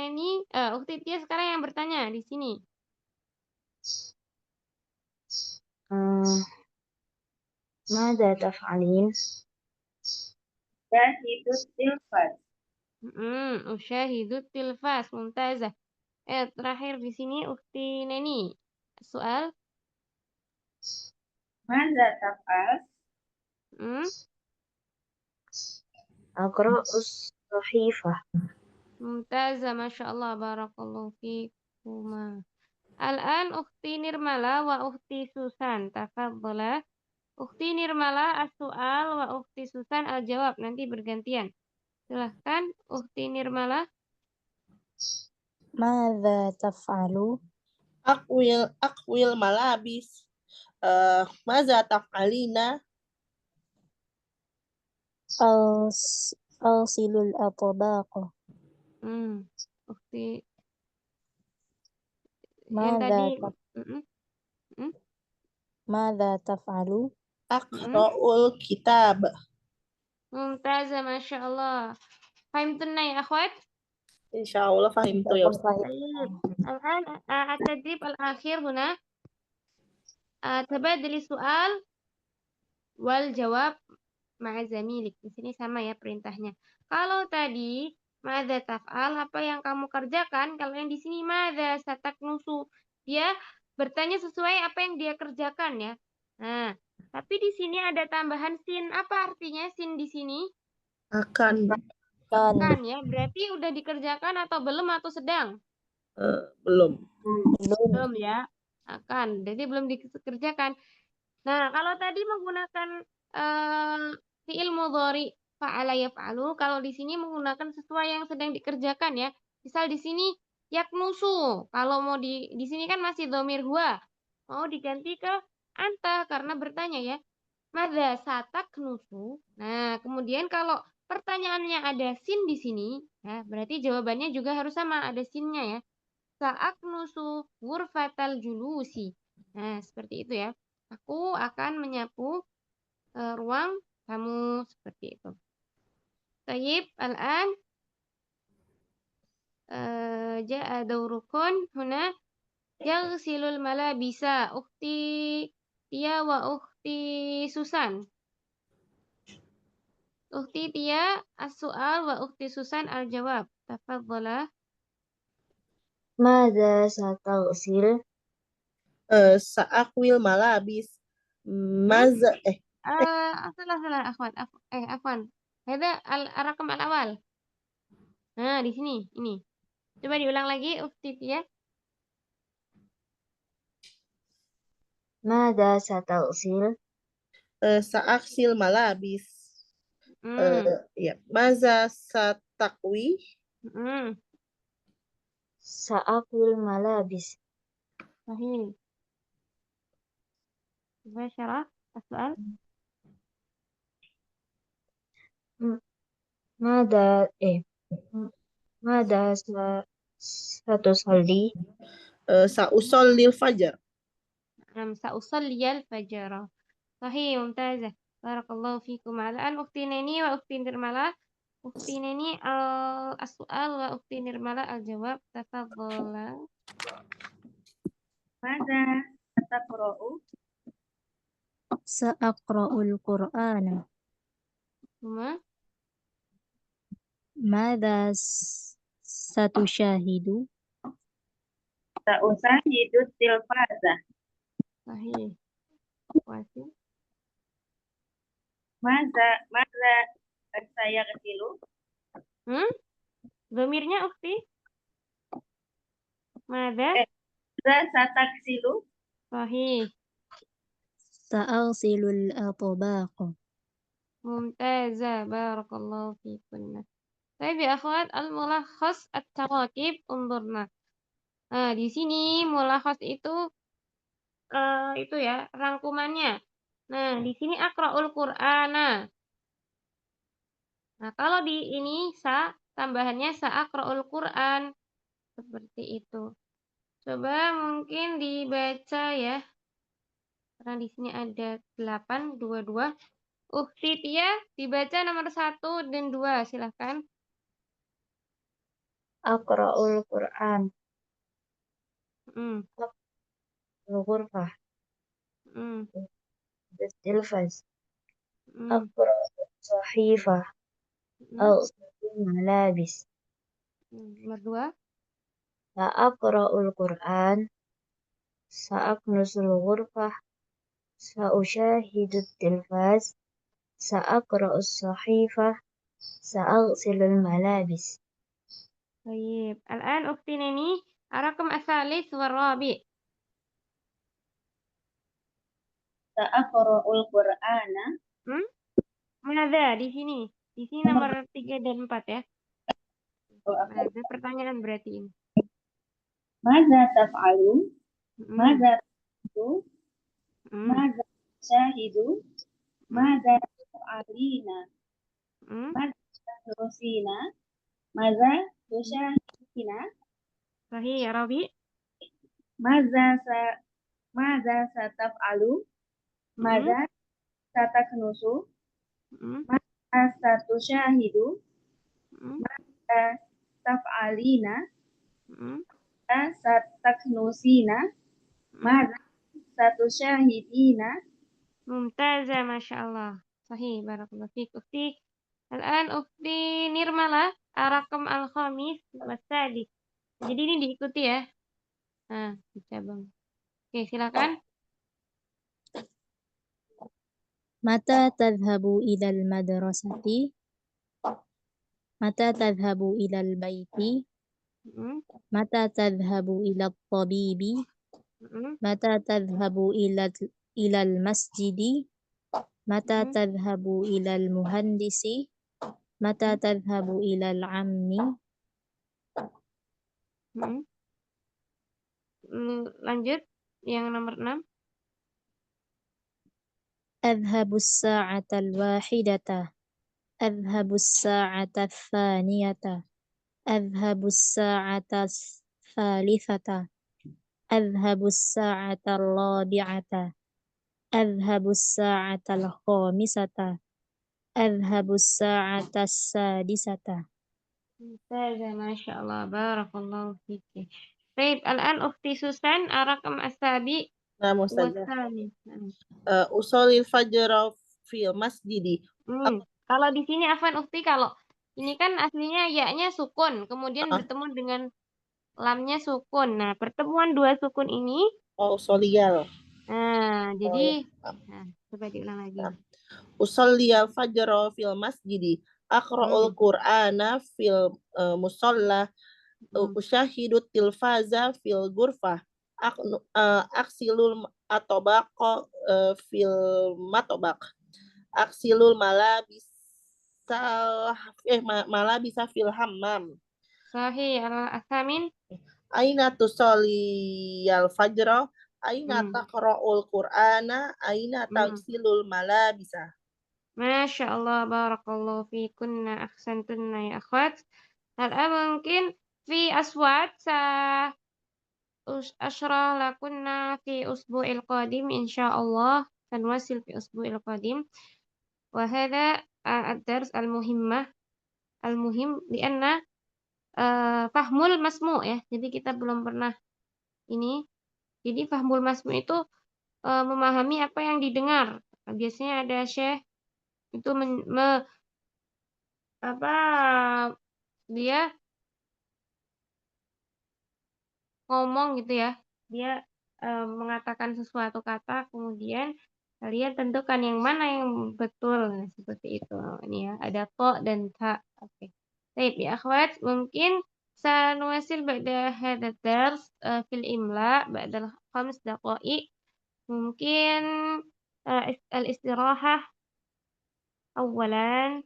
Tia sekarang yang bertanya di sini.
ماذا تفعلين؟
Syahidut tilfaz.
Usyahidut tilfas, mumtazah. Terakhir di sini Ukhti Neni. Soal.
Madza taf'al?
أقرأ الصحيفة.
Mumtazah, Masya Allah, barakallahu fikuma. Al-an Ukhti Nirmala wa Ukhti Susan. Tafadhala. Ukhti Nirmala as-su'al wa ukhti Susan al-jawab. Nanti bergantian. Silahkan Ukhti Nirmala.
ماذا تفعل؟
Akwil malabis. Maza taf'alina.
أغسل الأطباق.
Ukhti yang
ماذا
tadi.
ماذا تفعل؟
Aqra'ul kitab.
Mumtazah, Masya Allah. Fahimtunna ya akhwat?
Insyaallah fahim tuh ya Ustaz.
طيب الآن التدريب الأخير هنا تبادل السؤال والجواب مع زميلك. Di sini sama ya perintahnya. Kalau tadi madza taf'al, apa yang kamu kerjakan? Kalau yang di sini madza sataknusu, dia bertanya sesuai apa yang dia kerjakan ya. Nah, tapi di sini ada tambahan sin. Apa artinya sin di sini?
Akan.
Kan ya, berarti udah dikerjakan atau belum atau sedang?
Belum.
Belum ya. Akan, jadi belum dikerjakan. Nah, kalau tadi menggunakan fi'il mudhari fa'ala yaf'alu, kalau di sini menggunakan sesuai yang sedang dikerjakan ya. Misal di sini yaknusu. Kalau mau di sini kan masih dhamir huwa. Mau diganti ke anta karena bertanya ya. Madza sataknusu. Nah, kemudian kalau pertanyaannya ada sin di sini, ya, berarti jawabannya juga harus sama, ada sinnya ya. Sa'aknusu ghurfatal julusi. Nah, seperti itu ya. Aku akan menyapu ruang tamu seperti itu. Tayyib, al-an ja'a dawrukun huna yaghsilul malabisa ukhti Tia wa ukhti Susan. Ukhti Tia as-su'al wa ukhti Susan al-jawab. Tafadhala.
ماذا ستغسل؟
Sa'akwil malabis. Maza
Salah akhwat. Afwan. Hada al-raqam al-awal. Nah, di sini, ini. Coba diulang lagi, Ukhti Tia.
ماذا ستغسل؟
Sa'aksil malabis. Ya, maza satakwi.
سأكوي الملابس.
Sahih. Coba syarah as-soal.
ماذا ستصلي؟
Sa'usallil fajar.
Sa'usalliyal fajara. Sahih, mumtazah. Barakallahu fikum. Al-an ukhti Neni wa ukhti Nirmala. Ukhti Neni as-su'al wa ukhti Nirmala al-jawab. Tafadhala.
Maza taqra'u?
سأقرأ القرآن.
Huma.
ماذا ستشاهد؟
Sa'usahidu tilfaza.
Sahih. Wasil.
Maza saya kesilu?
Dhamirnya ukhti. Mada?
Maza sataksilu?
Sahih.
سأغسل الأطباق.
Mumtazah. Barakallahu fikunna. Baik ya akhwat, al-mulakhas at-tawaqib undurna. Nah, di sini mulakhas itu ya, rangkumannya. Nah, di sini aqra'ul Qur'ana. Nah, kalau di ini tambahannya aqra'ul Qur'an. Seperti itu. Coba mungkin dibaca ya. Karena di sini ada 8, 22. Ukhti Tia, dibaca nomor 1 dan 2, silahkan.
أقرأ القرآن. الغرفة. التلفاز. أقرأ الصحيفة. أغسل الملابس.
Nomor 2.
سأقرأ القرآن. سأكنس الغرفة. سأشاهد التلفاز. سأقرأ الصحيفة. سأغسل الملابس.
طيب الآن أختي نيني الرقم الثالث والرابع.
Sa'aqra'ul Qur'ana.
Mada di sini. Di sini nomor 3 dan 4 ya. Mada pertanyaan berarti ini.
Madza taf'alu?
Hmm.
Madza taf'alu?
Hmm.
Madza syahidu? Madza taf'alina?
Hmm.
Madza tadrusina? Madza tusyahidina?
Sahih ya Rabi.
Madza sataf'alu? Madza sataknusu?
Hmm.
Madza satusyahidu?
Hmm.
Madza taf'alina?
Hmm.
Madza sataknusina? Madza satusyahidina?
Mumtazah, Masya Allah. Sahih, barakallahu fiik. Ukti, al-an Ukti Nirmala, Arakam al-Khamis, Wasadis. Jadi ini diikuti ya. Nah, dicabang. Oke, silakan.
Mata tadhhabu ilal madrasati? Mata tadhhabu ilal baiti?
Hmm.
Mata tadhhabu ilal tabibi?
Hmm.
Mata tadhhabu ilal masjidi? Mata
Hmm.
tadhhabu ilal muhandisi? Mata tadhhabu ilal ammi?
Hmm. Lanjut, yang nomor 6.
Adhhabu as-sa'ata al-wahidata. Adhhabu as-sa'ata ath-thaniyata. Adhhabu as-sa'ata ath-thalithata. Adhhabu as-sa'ata ar-rabi'ata. Adhhabu as-sa'ata al-khamisata. Adhhabu as-sa'ata as-sadisata.
Mumtazah, Masya Allah. Barakallahu fiik. Baik, al-an Ukti Susan, Arakam Asabi,
Nah, Ustazah.
Wasani.
Usolil fajra fil masjidi.
Kalau di sini Afwan Ukti, kalau ini kan aslinya ya-nya sukun, kemudian bertemu dengan lamnya sukun. Nah, pertemuan dua sukun ini,
Usoliyal.
jadi, coba diulang lagi.
Usoliyal fajra fil masjidi. Aqra'ul Qur'ana fil musalla. Usyahidu tilfaza fil ghurfah. Aksilul atobaqa fil matobak. Aksilul malabisa fil hammam.
Sahih, al-asamin.
Aina tusalliyal fajra? Aina taqra'ul Qur'ana? Aina tagsilul malabisa?
Masya Allah, barakallahu fikunna, ahsantunna ya akhwat. Hal mungkin fi aswat asyrah lakunna fi usbu'il qadim insyaallah, sanwasil fi usbu'il qadim. Wa hadha ad-dars al-muhim lianna fahmul masmu' ya. Jadi kita belum pernah ini. Jadi fahmul masmu' itu memahami apa yang didengar. Biasanya ada syekh itu dia ngomong gitu ya. Dia mengatakan sesuatu kata, kemudian kalian tentukan yang mana yang betul. Nah, seperti itu. Ini ya, ada to dan ta. Oke. Baik ya akhwat, mungkin sanuwasil ba'da hadha dars fil imla ba'da 5 daqaiq. Mungkin al-istirahah awalan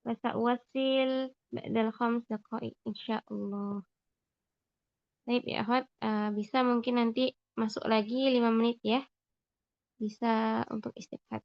wa sa'wasil ba'da 5 daqaiq insyaallah. Baik ya akhwat, bisa mungkin nanti masuk lagi 5 menit ya. Bisa untuk istirahat.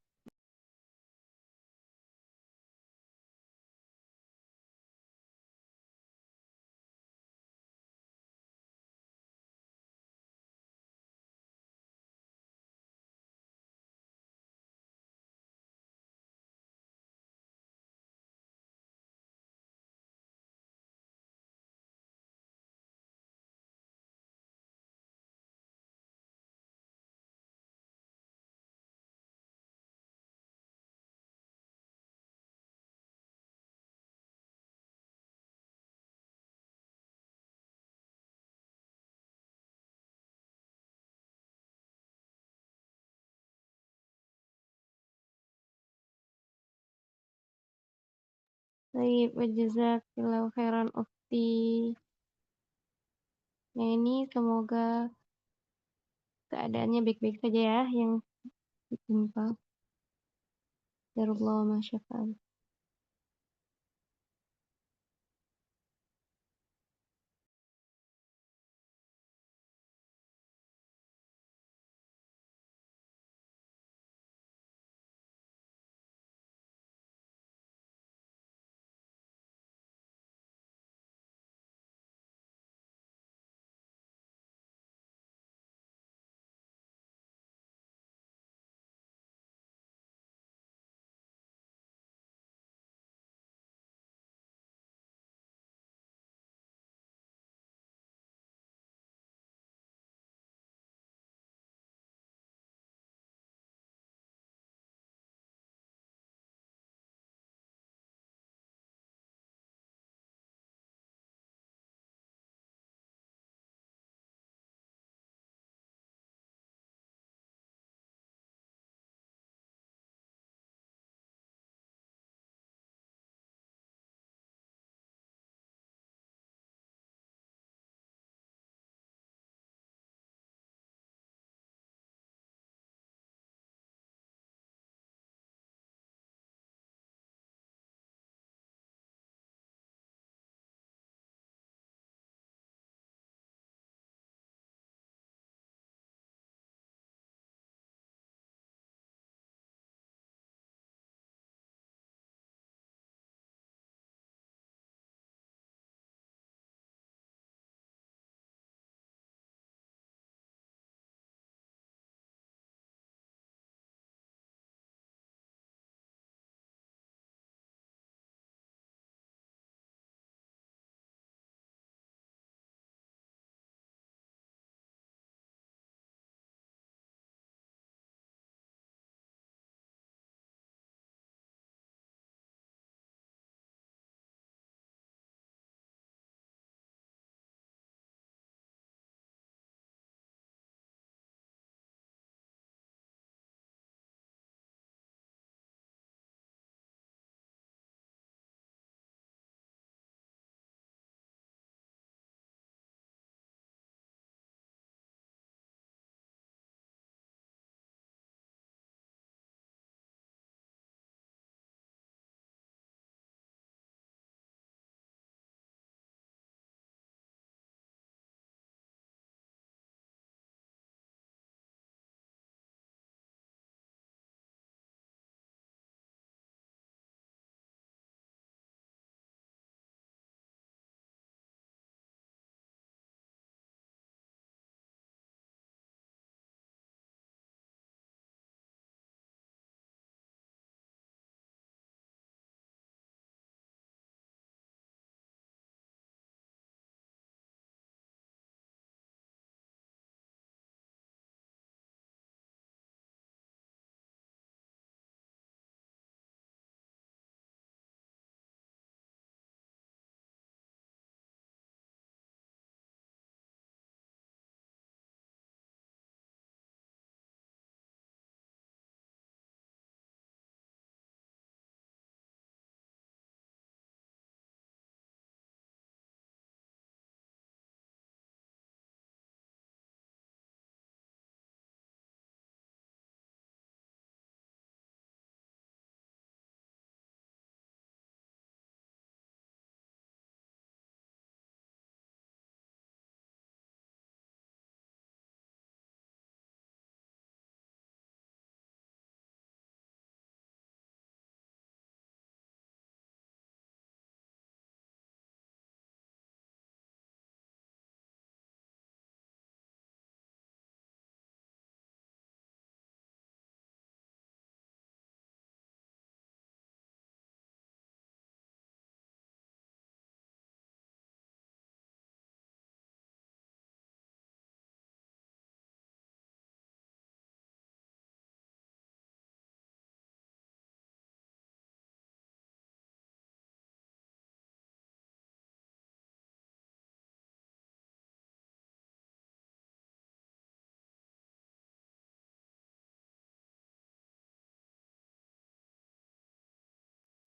Baik, jazakallahu khairan ukhti. Nah, ini semoga keadaannya baik-baik saja ya, yang ditimpa. Darullah ma syafa'al.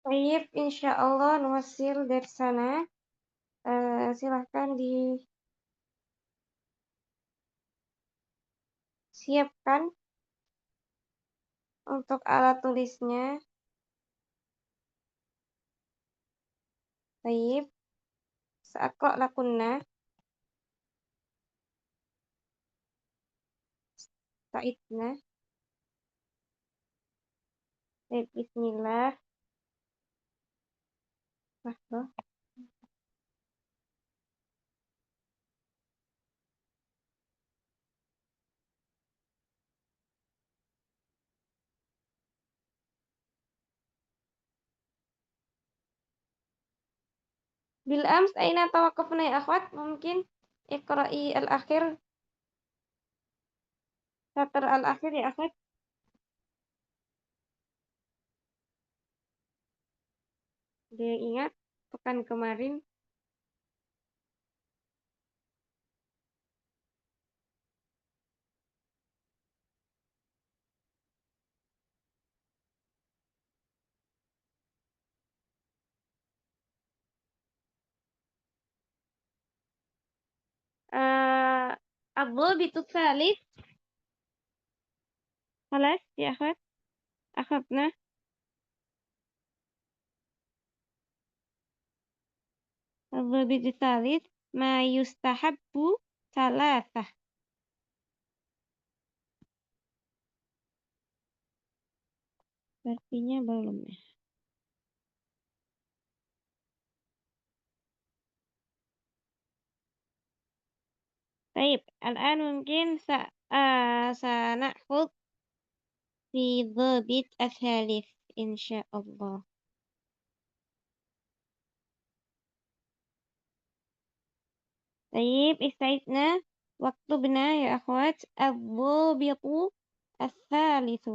Baik, insya Allah nuwasil dari sana. Silahkan disiapkan Untuk alat tulisnya, baik. Sa'aqra lakunna. Sa'idna. Baik, bismillah. Lahzah. Bil'ams aina tawaqqafna ya akhwat? Mungkin iqra'i al-akhir. Satr al-akhir ya akhwat. Dia ingat pekan kemarin. الضابط الثالث. خلاص يا أخوات أخذنا. الضابط الثالث ما يستحب ثلاثة. Artinya belum ya. طيب الآن ممكن سنأخذ في الضابط الثالث إن شاء الله. طيب استعدنا واكتبنا يا أخوات الضابط الثالث.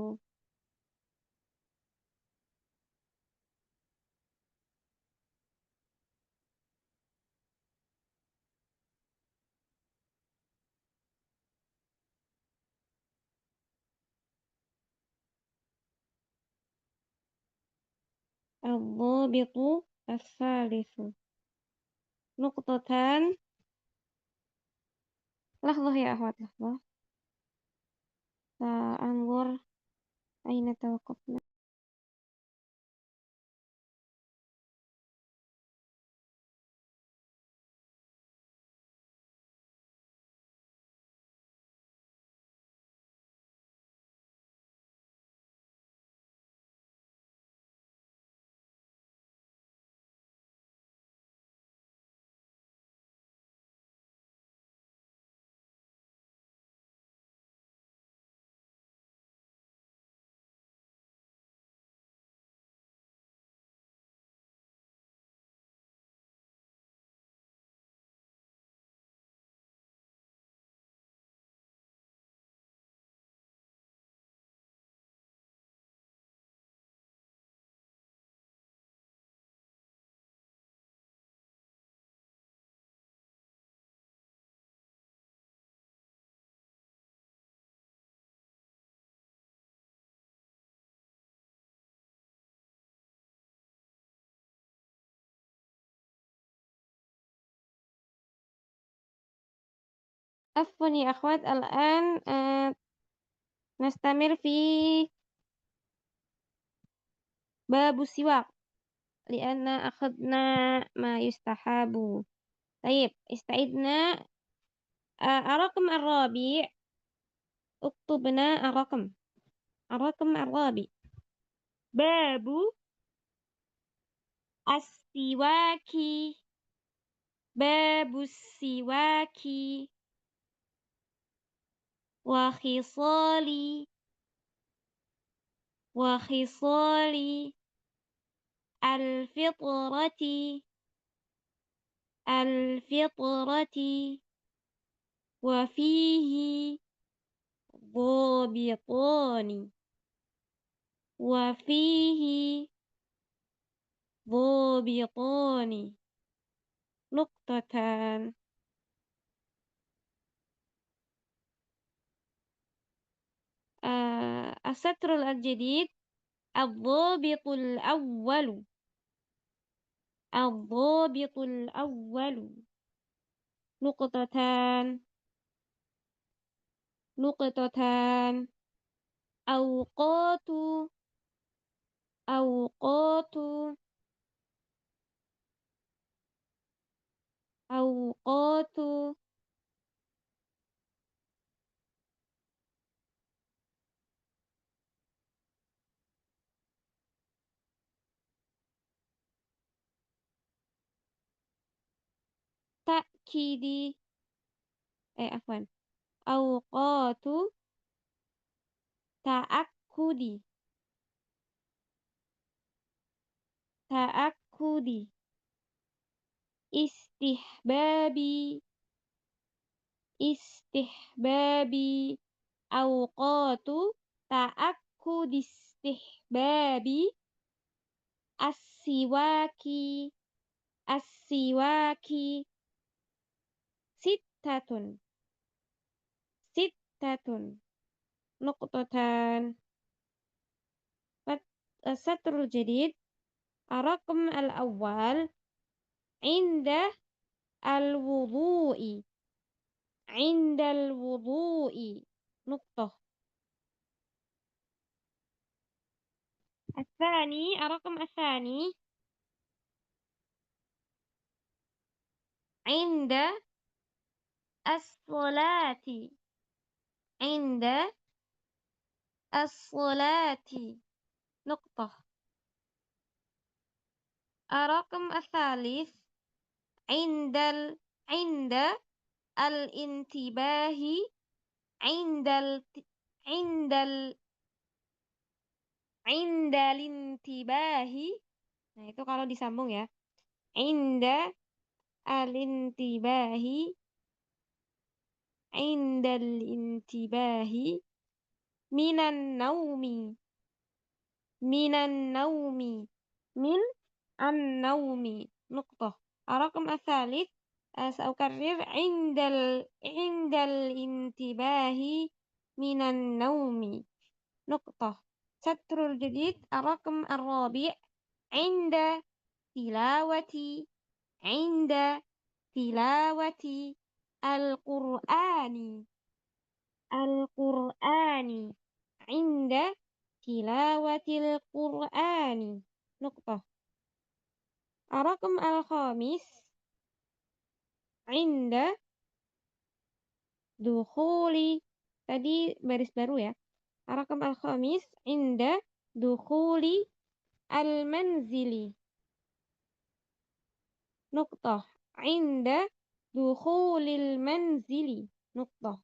الضابط الثالث نقطتان. لحظة يا أخوات لحظة، سأنظر أين توقفنا. عفوا يا أخوات الآن نستمر في باب السواق لأن أخذنا ما يستحب. طيب استعدنا الرقم الرابع. اكتبنا الرقم الرابع. باب السواك. باب السواك وخصال الفطرة وفيه ضابطان نقطتان. السطر الجديد الضابط الأول نقطتان أوقات أوقات أوقات تأكيد عفوا أوقات تأكد تأكد استحباب استحباب أوقات تأكد استحباب السواك السواك ستة ستة نقطتان السطر الجديد الرقم الأول عند الوضوء عند الوضوء نقطة الرقم الثاني عند الصلاة عند الصلاة نقطة الرقم الثالث عند الانتباه عند عند عند الانتباه. Nah, itu kalau disambung ya. Inda al-intibahi indal intibahi minan naumi minan naumi min an-naumi نقطة الرقم الثالث سأكرر عند الانتباه من النوم نقطة سطر الجديد الرقم الرابع عند تلاوة عند تلاوة القرآن القرآن عند تلاوة القرآن نقطة الرقم الخامس عند دخول tadi baris baru ya. الرقم الخامس عند دخول المنزل نقطة عند دخول المنزل نقطة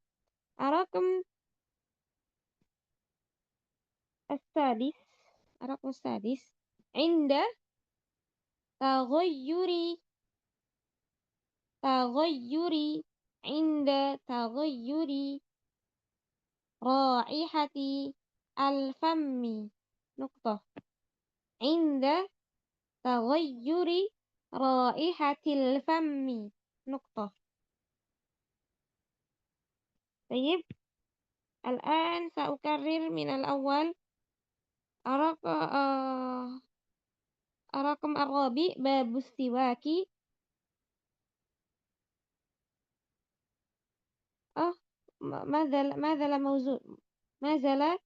الرقم السادس الرقم السادس عند تغير عند تغير رائحة الفم نقطة عند تغير رائحة الفم نقطة. طيب الآن سأكرر من الأول الرقم الرابع باب السواك ما زال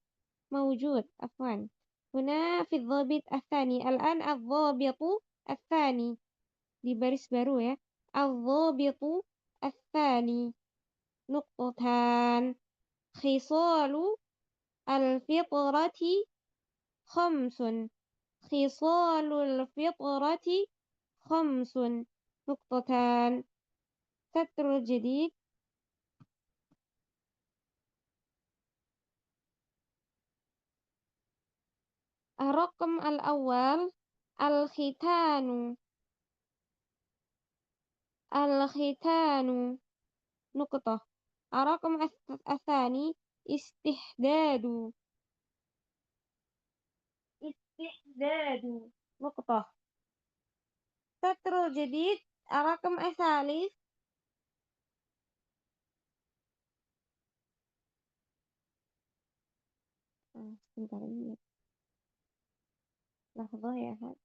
موجود عفوا هنا في الضابط الثاني الآن الضابط الثاني di baris baru ya الضابط الثاني نقطتان خصال الفطرة خمس خصال الفطرة خمس نقطتان سطر الجديد الرقم الأول الختان نقطة الرقم الثاني استحداد نقطة سطر جديد الرقم الثالث sebentar ini لحظة يا أخي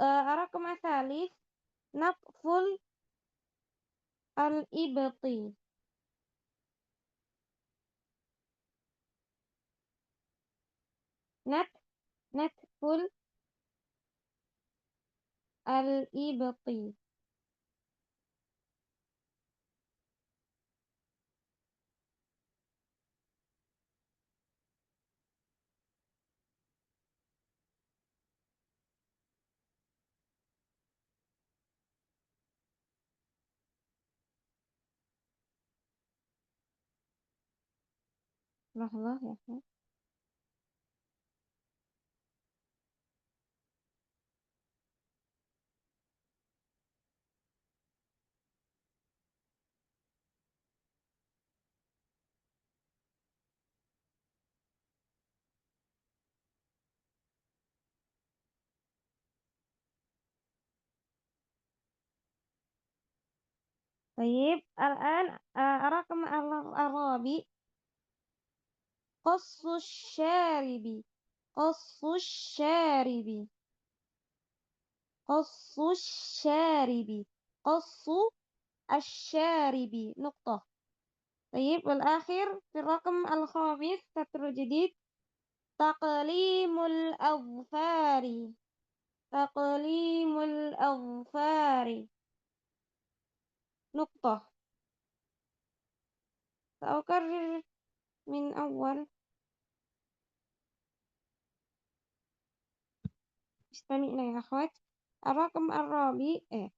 الرقم الثالث نطف الإبط. نتف الإبط. لحظة يا أخي. طيب الآن الرقم الرابع قص الشارب. قص الشارب. قص الشارب. قص الشارب نقطة. طيب والآخر في الرقم الخامس سطر جديد تقليم الأظفار. تقليم الأظفار نقطة. سأكرر من أول. استمعنا يا أخوات. الرقم الرابع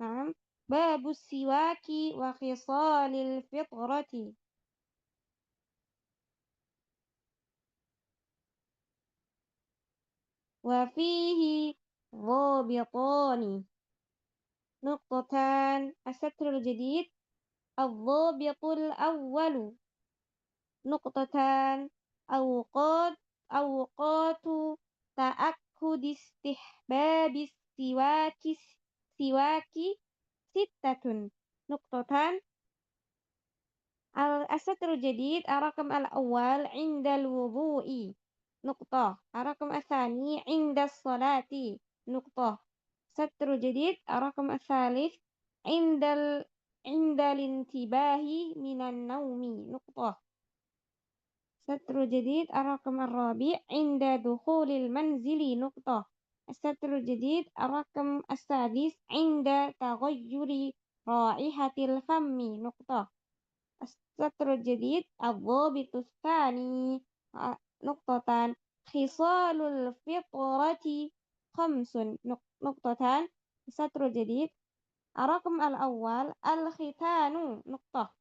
نعم باب السواك وخصال الفطرة. وفيه ضابطان نقطتان. السطر الجديد الضابط الأول نقطتان أوقات تأكد استحباب السواك ستة نقطتان. السطر الجديد الرقم الأول عند الوضوء نقطة. الرقم الثاني عند الصلاة نقطة. السطر الجديد الرقم الثالث عند الانتباه من النوم نقطة. السطر الجديد الرقم الرابع عند دخول المنزل نقطة. السطر الجديد الرقم السادس عند تغير رائحة الفم نقطة. السطر الجديد الضابط الثاني نقطتان خصال الفطرة خمس نقطتان. السطر الجديد الرقم الأول الختان نقطة.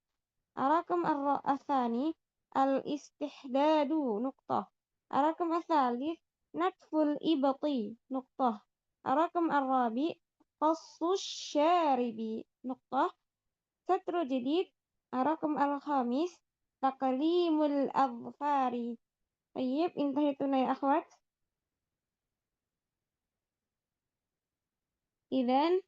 الرقم الثاني الاستحداد نقطة. الرقم الثالث نتف الإبط نقطة. الرقم الرابع قص الشارب نقطة. سطر جديد الرقم الخامس تقليم الأظفار. طيب انتهيتنا يا أخوات. إذن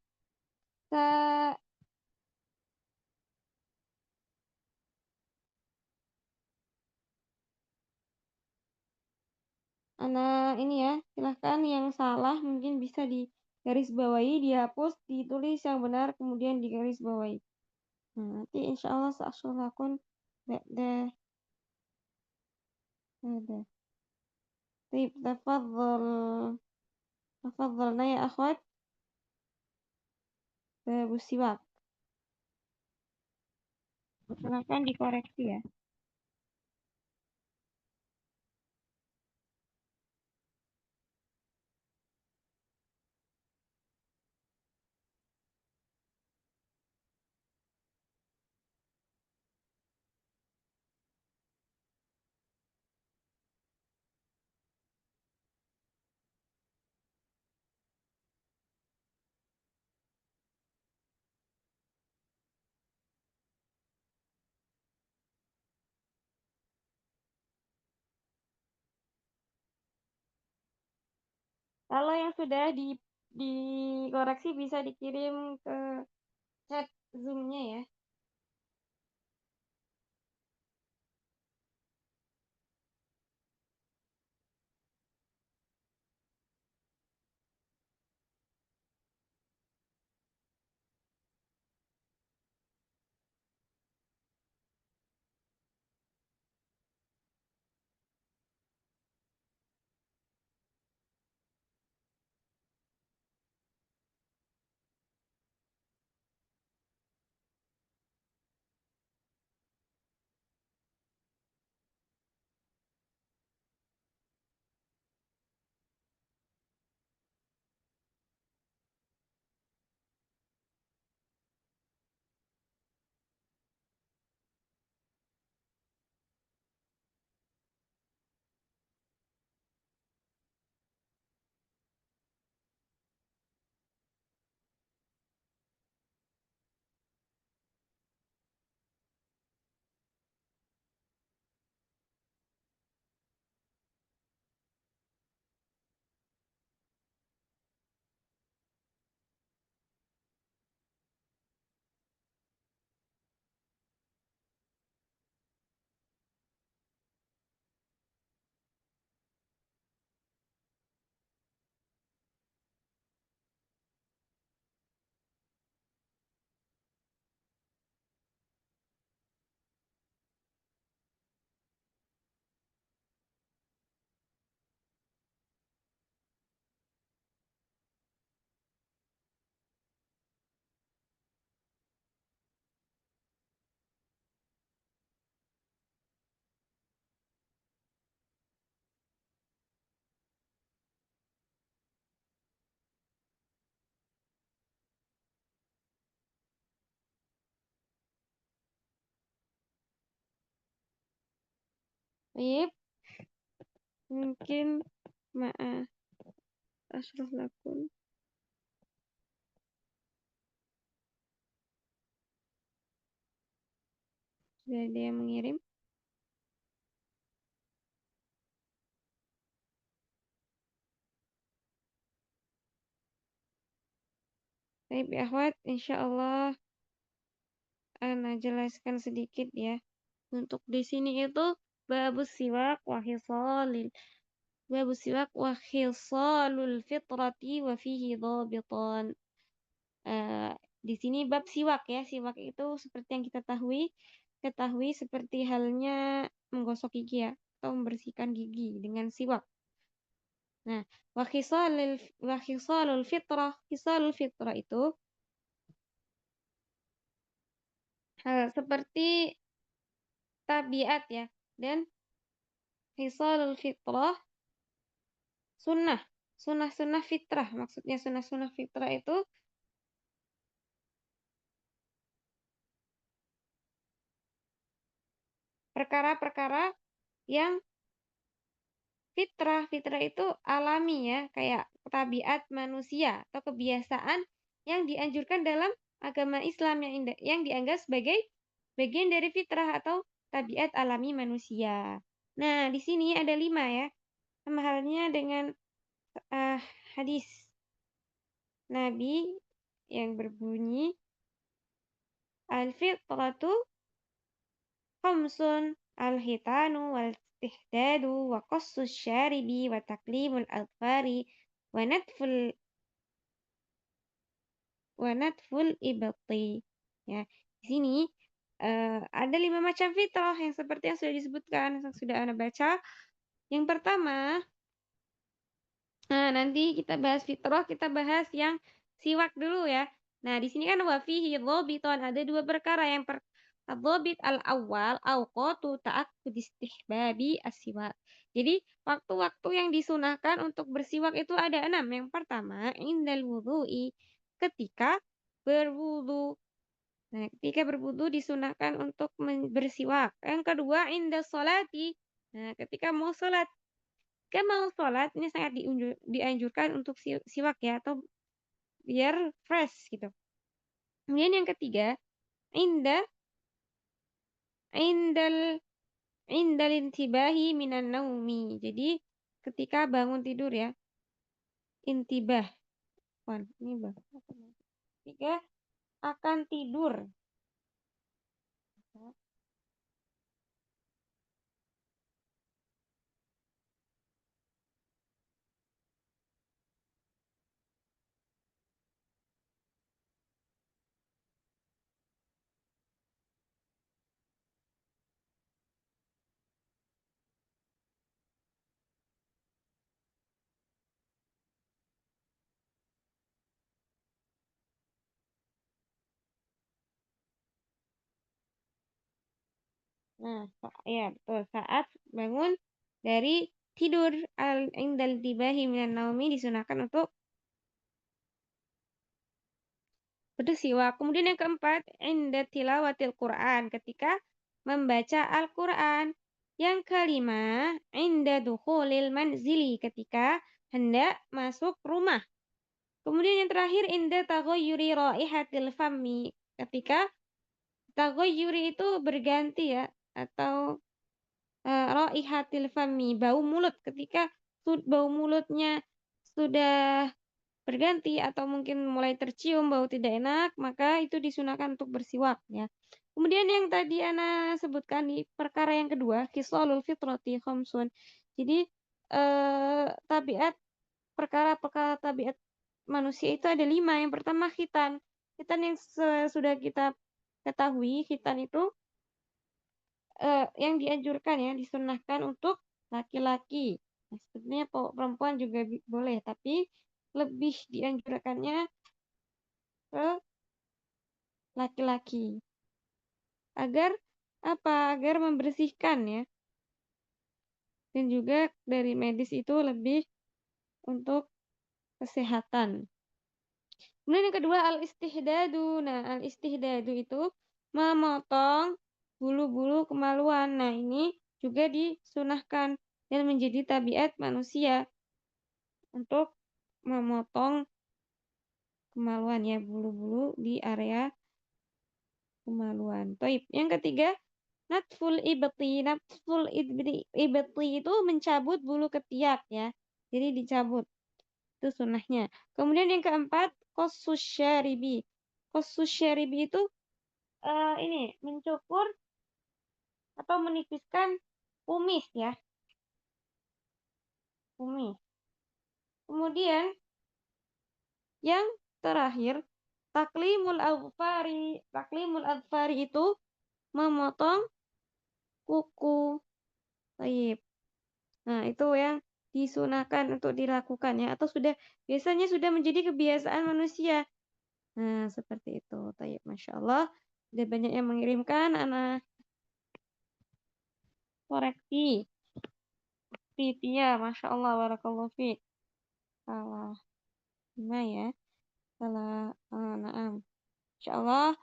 ini ya, silahkan yang salah mungkin bisa di garis bawahi, dihapus, ditulis yang benar, kemudian di garis bawahi. Nah, nanti insya Allah sa'asulakun deh. Ada. Baik, tafadhalna ya akhwat. Babu siwak. Silahkan dikoreksi ya. Kalau yang sudah dikoreksi bisa dikirim ke chat Zoom-nya ya. Baik, mungkin maaf asrul lakum. Sudah ada yang mengirim. Baik, ya akhwat, insya Allah Ana jelaskan sedikit ya. Untuk di sini itu babus siwak wa khisalil babus siwak wa khisalul fitrati wa fihi dhabitan. Di sini bab siwak ya. Siwak itu seperti yang kita ketahui seperti halnya menggosok gigi ya, atau membersihkan gigi dengan siwak. Nah, khisalul fitrah itu seperti tabiat ya. Dan khisalul fitrah sunnah fitrah. Maksudnya sunnah fitrah itu perkara-perkara yang fitrah. Fitrah itu alami ya, kayak tabiat manusia atau kebiasaan yang dianjurkan dalam agama Islam yang dianggap sebagai bagian dari fitrah atau tabiat alami manusia. Nah, di sini ada 5 ya. Sama halnya dengan hadis Nabi yang berbunyi al-fitratu khamsun al-hitanu wal istihdadu wa qassus syaribi wa taklimul adfari wa natful ibti. Ya, di sini ada 5 macam fitrah yang seperti yang sudah disebutkan, yang sudah Anda baca. Yang pertama, nanti kita bahas fitrah, kita bahas yang siwak dulu ya. Nah, di sini kan wafihi dhobiton, ada 2 perkara. Yang dhobit al-awwal awqatu ta'akkud istihbabi as-siwak. Jadi, waktu-waktu yang disunahkan untuk bersiwak itu ada 6. Yang pertama, indal wudhu'i, ketika berwudu. Nah, ketika berwudu disunahkan untuk bersiwak. Yang kedua, inda sholati. Nah, ketika mau sholat. Ketika mau sholat, ini sangat dianjurkan untuk siwak ya, atau biar fresh gitu. Kemudian yang ketiga, inda indal indal intibahi minan naumi. Jadi, ketika bangun tidur ya. intibah. Ini bah. 3. Akan tidur. Nah, ya betul. Saat bangun dari tidur, indal tibahi minan naumi disunahkan untuk bersiwak. Kemudian yang keempat, inda tilawatil Quran, ketika membaca Al-Quran. Yang kelima, inda dukhulil manzili, ketika hendak masuk rumah. Kemudian yang terakhir, inda taghayyuri raihatil fami, ketika taghayyuri itu berganti ya, atau raihatil fami, bau mulut, ketika bau mulutnya sudah berganti atau mungkin mulai tercium bau tidak enak, maka itu disunahkan untuk bersiwak ya. Kemudian yang tadi Ana sebutkan di perkara yang kedua, khisalul fitrati khamsun. Jadi tabiat perkara-perkara tabiat manusia itu ada 5. Yang pertama khitan. Khitan yang sudah kita ketahui, khitan itu yang dianjurkan ya, disunahkan untuk laki-laki. Nah, sebetulnya perempuan juga boleh, tapi lebih dianjurkannya ke laki-laki. Agar apa? Agar membersihkan ya. Dan juga dari medis itu lebih untuk kesehatan. Kemudian yang kedua al-istihdadu. Nah, al-istihdadu itu memotong bulu-bulu kemaluan. Nah, ini juga disunahkan dan menjadi tabiat manusia untuk memotong kemaluan ya, bulu-bulu di area kemaluan. Taib. Yang ketiga, natful ibti. Natful ibti itu mencabut bulu ketiak ya. Jadi dicabut. Itu sunnahnya. Kemudian yang keempat, qassus syaribi. Qassus syaribi itu ini mencukur atau menipiskan kumis ya. Kumis. Kemudian yang terakhir, taklimul adfari. Taklimul adfari itu memotong kuku. Taib. Nah, itu yang disunahkan untuk dilakukan ya, atau biasanya sudah menjadi kebiasaan manusia. Nah, seperti itu. Taib, Masya Allah. Ada banyak yang mengirimkan, anak koreksi. Titia, Masya Allah, Barakallahu fiik. Salah. Nah ya. Salah. Naam. Insya Allah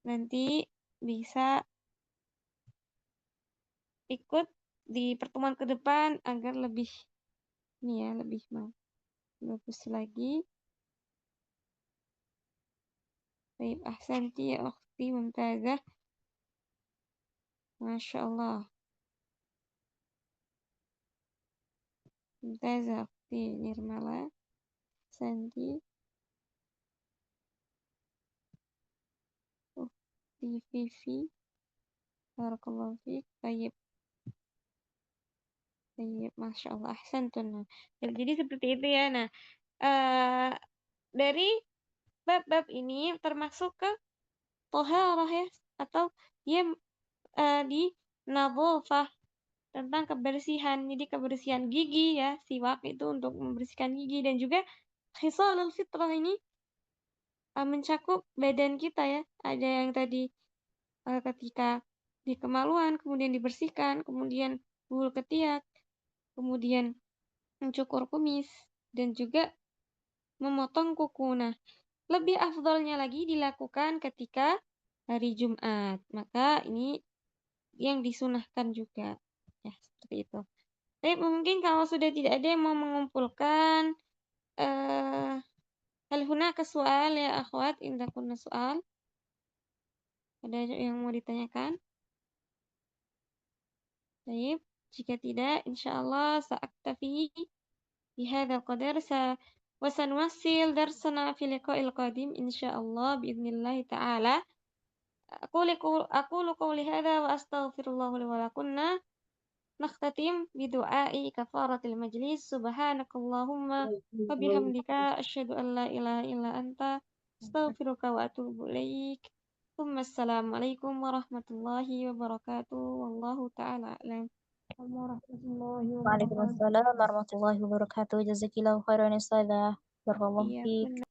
nanti bisa ikut di pertemuan ke depan agar lebih ini ya, lebih bagus lagi. Baik, ahsanti ya ukhti mumtazah. Masya Allah. Mumtazah ukhti Nirmala. Ahsanti. Ukhti Vivi. Barakallahu fiik. Baik. Baik, Masya Allah. Ahsantun. Jadi seperti itu ya. Nah, dari bab-bab ini termasuk ke toharah ya, atau dia di nadhafah, tentang kebersihan. Jadi kebersihan gigi ya, siwak itu untuk membersihkan gigi, dan juga khisalul fitrah ini mencakup badan kita ya. Ada yang tadi ketika di kemaluan kemudian dibersihkan, kemudian bulu ketiak, kemudian mencukur kumis, dan juga memotong kuku. Nah, lebih afdolnya lagi dilakukan ketika hari Jumat. Maka ini yang disunahkan juga. Ya, seperti itu. Tapi mungkin kalau sudah tidak ada yang mau mengumpulkan, hal hunaka soal ya akhwat, indah kunna soal. Ada yang mau ditanyakan? Baik, jika tidak, insya Allah saaktafi بهذا القدر وسنواصل درسنا في اللقاء القادم إن شاء الله بإذن الله تعالى. أقول قولي هذا وأستغفر الله لي ولكم. نختتم بدعاء كفارة المجلس. سبحانك اللهم وبحمدك أشهد أن لا إله إلا أنت أستغفرك وأتوب إليك. ثم السلام عليكم ورحمة الله وبركاته والله تعالى أعلم. ورحمة الله وبركاته.
Waalaikumsalam warahmatullahi wabarakatuh. Jazakillahu khairan ustazah. Barakallahu
Iya,
fiik.
benar.